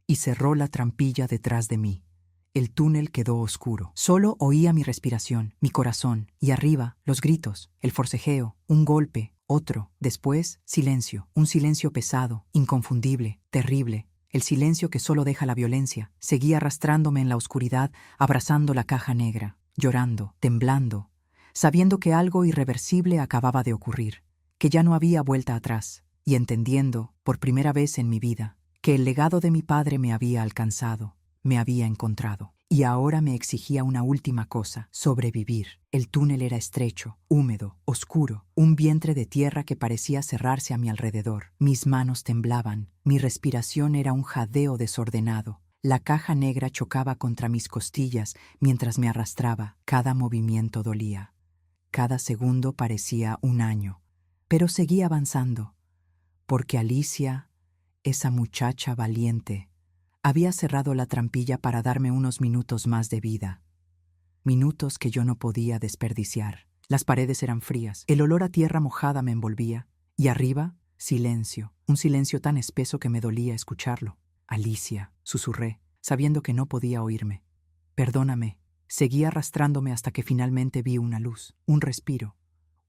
Y cerró la trampilla detrás de mí. El túnel quedó oscuro. Solo oía mi respiración, mi corazón, y arriba, los gritos, el forcejeo, un golpe, otro. Después, silencio, un silencio pesado, inconfundible, terrible. El silencio que solo deja la violencia. Seguí arrastrándome en la oscuridad, abrazando la caja negra, llorando, temblando, sabiendo que algo irreversible acababa de ocurrir, que ya no había vuelta atrás, y entendiendo, por primera vez en mi vida, que el legado de mi padre me había alcanzado, me había encontrado. Y ahora me exigía una última cosa: sobrevivir. El túnel era estrecho, húmedo, oscuro, un vientre de tierra que parecía cerrarse a mi alrededor. Mis manos temblaban, mi respiración era un jadeo desordenado. La caja negra chocaba contra mis costillas mientras me arrastraba. Cada movimiento dolía. Cada segundo parecía un año. Pero seguí avanzando, porque Alicia, esa muchacha valiente, había cerrado la trampilla para darme unos minutos más de vida. Minutos que yo no podía desperdiciar. Las paredes eran frías, el olor a tierra mojada me envolvía, y arriba, silencio, un silencio tan espeso que me dolía escucharlo. «Alicia», susurré, sabiendo que no podía oírme. «Perdóname». Seguí arrastrándome hasta que finalmente vi una luz, un respiro,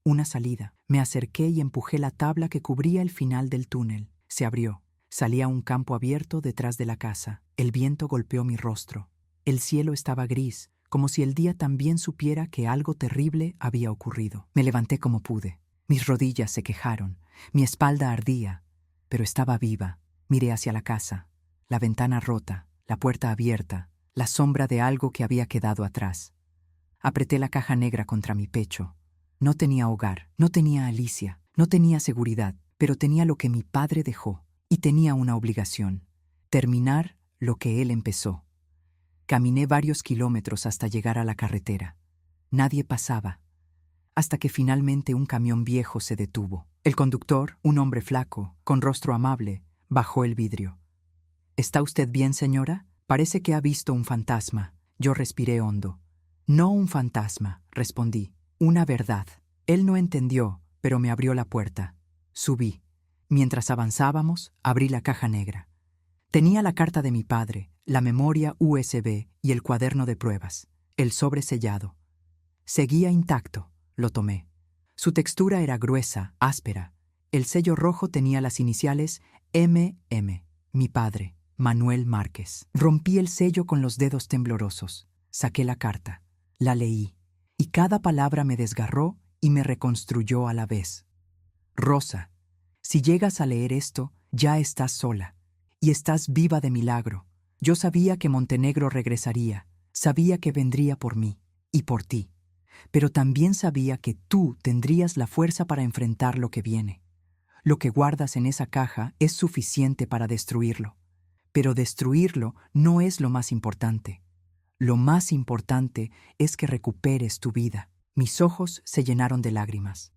una salida. Me acerqué y empujé la tabla que cubría el final del túnel. Se abrió. Salía un campo abierto detrás de la casa. El viento golpeó mi rostro. El cielo estaba gris, como si el día también supiera que algo terrible había ocurrido. Me levanté como pude. Mis rodillas se quejaron. Mi espalda ardía, pero estaba viva. Miré hacia la casa. La ventana rota, la puerta abierta, la sombra de algo que había quedado atrás. Apreté la caja negra contra mi pecho. No tenía hogar, no tenía a Alicia, no tenía seguridad, pero tenía lo que mi padre dejó. Y tenía una obligación: terminar lo que él empezó. Caminé varios kilómetros hasta llegar a la carretera. Nadie pasaba, hasta que finalmente un camión viejo se detuvo. El conductor, un hombre flaco, con rostro amable, bajó el vidrio. ¿Está usted bien, señora? Parece que ha visto un fantasma. Yo respiré hondo. No un fantasma, respondí. Una verdad. Él no entendió, pero me abrió la puerta. Subí. Mientras avanzábamos, abrí la caja negra. Tenía la carta de mi padre, la memoria USB y el cuaderno de pruebas, el sobre sellado. Seguía intacto. Lo tomé. Su textura era gruesa, áspera. El sello rojo tenía las iniciales MM. Mi padre, Manuel Márquez. Rompí el sello con los dedos temblorosos. Saqué la carta. La leí. Y cada palabra me desgarró y me reconstruyó a la vez. Rosa, si llegas a leer esto, ya estás sola. Y estás viva de milagro. Yo sabía que Montenegro regresaría. Sabía que vendría por mí y por ti. Pero también sabía que tú tendrías la fuerza para enfrentar lo que viene. Lo que guardas en esa caja es suficiente para destruirlo. Pero destruirlo no es lo más importante. Lo más importante es que recuperes tu vida. Mis ojos se llenaron de lágrimas.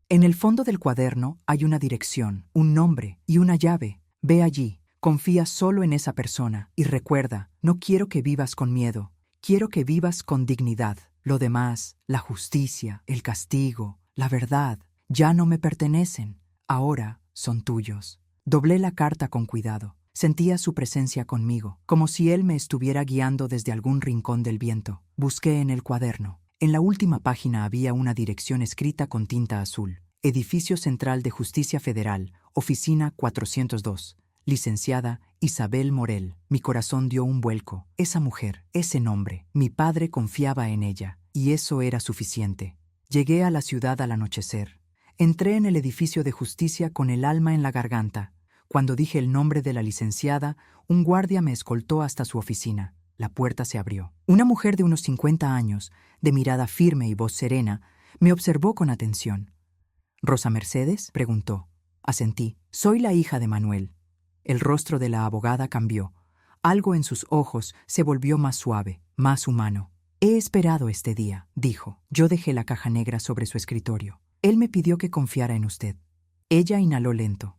En el fondo del cuaderno hay una dirección, un nombre y una llave. Ve allí, confía solo en esa persona y recuerda, no quiero que vivas con miedo, quiero que vivas con dignidad. Lo demás, la justicia, el castigo, la verdad, ya no me pertenecen, ahora son tuyos. Doblé la carta con cuidado. Sentía su presencia conmigo, como si él me estuviera guiando desde algún rincón del viento. Busqué en el cuaderno. En la última página había una dirección escrita con tinta azul. Edificio Central de Justicia Federal, Oficina 402. Licenciada Isabel Morel. Mi corazón dio un vuelco. Esa mujer, ese nombre. Mi padre confiaba en ella, y eso era suficiente. Llegué a la ciudad al anochecer. Entré en el edificio de justicia con el alma en la garganta. Cuando dije el nombre de la licenciada, un guardia me escoltó hasta su oficina. La puerta se abrió. Una mujer de unos 50 años, de mirada firme y voz serena, me observó con atención. ¿Rosa Mercedes?, preguntó. Asentí. Soy la hija de Manuel. El rostro de la abogada cambió. Algo en sus ojos se volvió más suave, más humano. He esperado este día, dijo. Yo dejé la caja negra sobre su escritorio. Él me pidió que confiara en usted. Ella inhaló lento.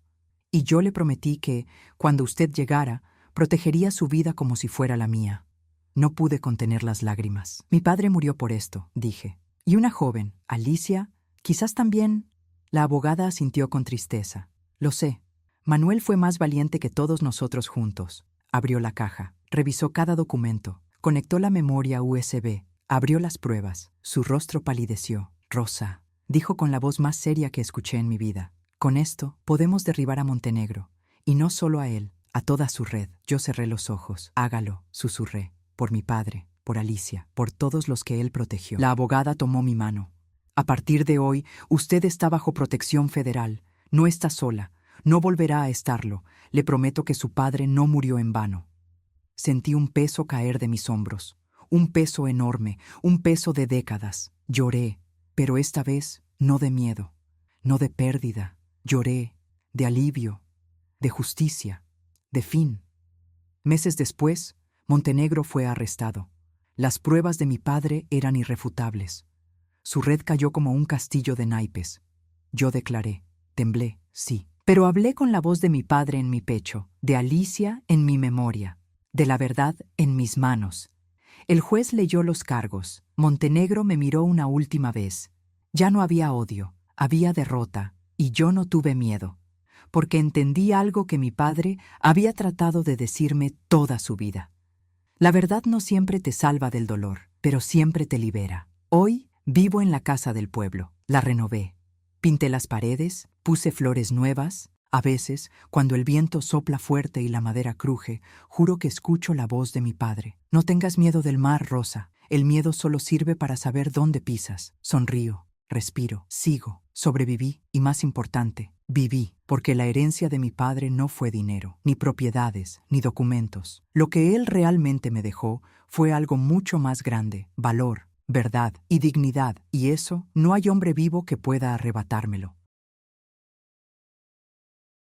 Y yo le prometí que, cuando usted llegara, protegería su vida como si fuera la mía. No pude contener las lágrimas. Mi padre murió por esto, dije. Y una joven, Alicia, quizás también. La abogada asintió con tristeza. Lo sé. Manuel fue más valiente que todos nosotros juntos. Abrió la caja, revisó cada documento, conectó la memoria USB, abrió las pruebas. Su rostro palideció. Rosa, dijo con la voz más seria que escuché en mi vida. Con esto podemos derribar a Montenegro, y no solo a él, a toda su red. Yo cerré los ojos. Hágalo, susurré, por mi padre, por Alicia, por todos los que él protegió. La abogada tomó mi mano. A partir de hoy, usted está bajo protección federal. No está sola, no volverá a estarlo. Le prometo que su padre no murió en vano. Sentí un peso caer de mis hombros, un peso enorme, un peso de décadas. Lloré, pero esta vez no de miedo, no de pérdida. Lloré, de alivio, de justicia, de fin. Meses después, Montenegro fue arrestado. Las pruebas de mi padre eran irrefutables. Su red cayó como un castillo de naipes. Yo declaré, temblé, sí. Pero hablé con la voz de mi padre en mi pecho, de Alicia en mi memoria, de la verdad en mis manos. El juez leyó los cargos. Montenegro me miró una última vez. Ya no había odio, había derrota. Y yo no tuve miedo, porque entendí algo que mi padre había tratado de decirme toda su vida. La verdad no siempre te salva del dolor, pero siempre te libera. Hoy vivo en la casa del pueblo. La renové. Pinté las paredes, puse flores nuevas. A veces, cuando el viento sopla fuerte y la madera cruje, juro que escucho la voz de mi padre. No tengas miedo del mar, Rosa. El miedo solo sirve para saber dónde pisas. Sonrío. Respiro, sigo, sobreviví y, más importante, viví, porque la herencia de mi padre no fue dinero, ni propiedades, ni documentos. Lo que él realmente me dejó fue algo mucho más grande: valor, verdad y dignidad, y eso no hay hombre vivo que pueda arrebatármelo.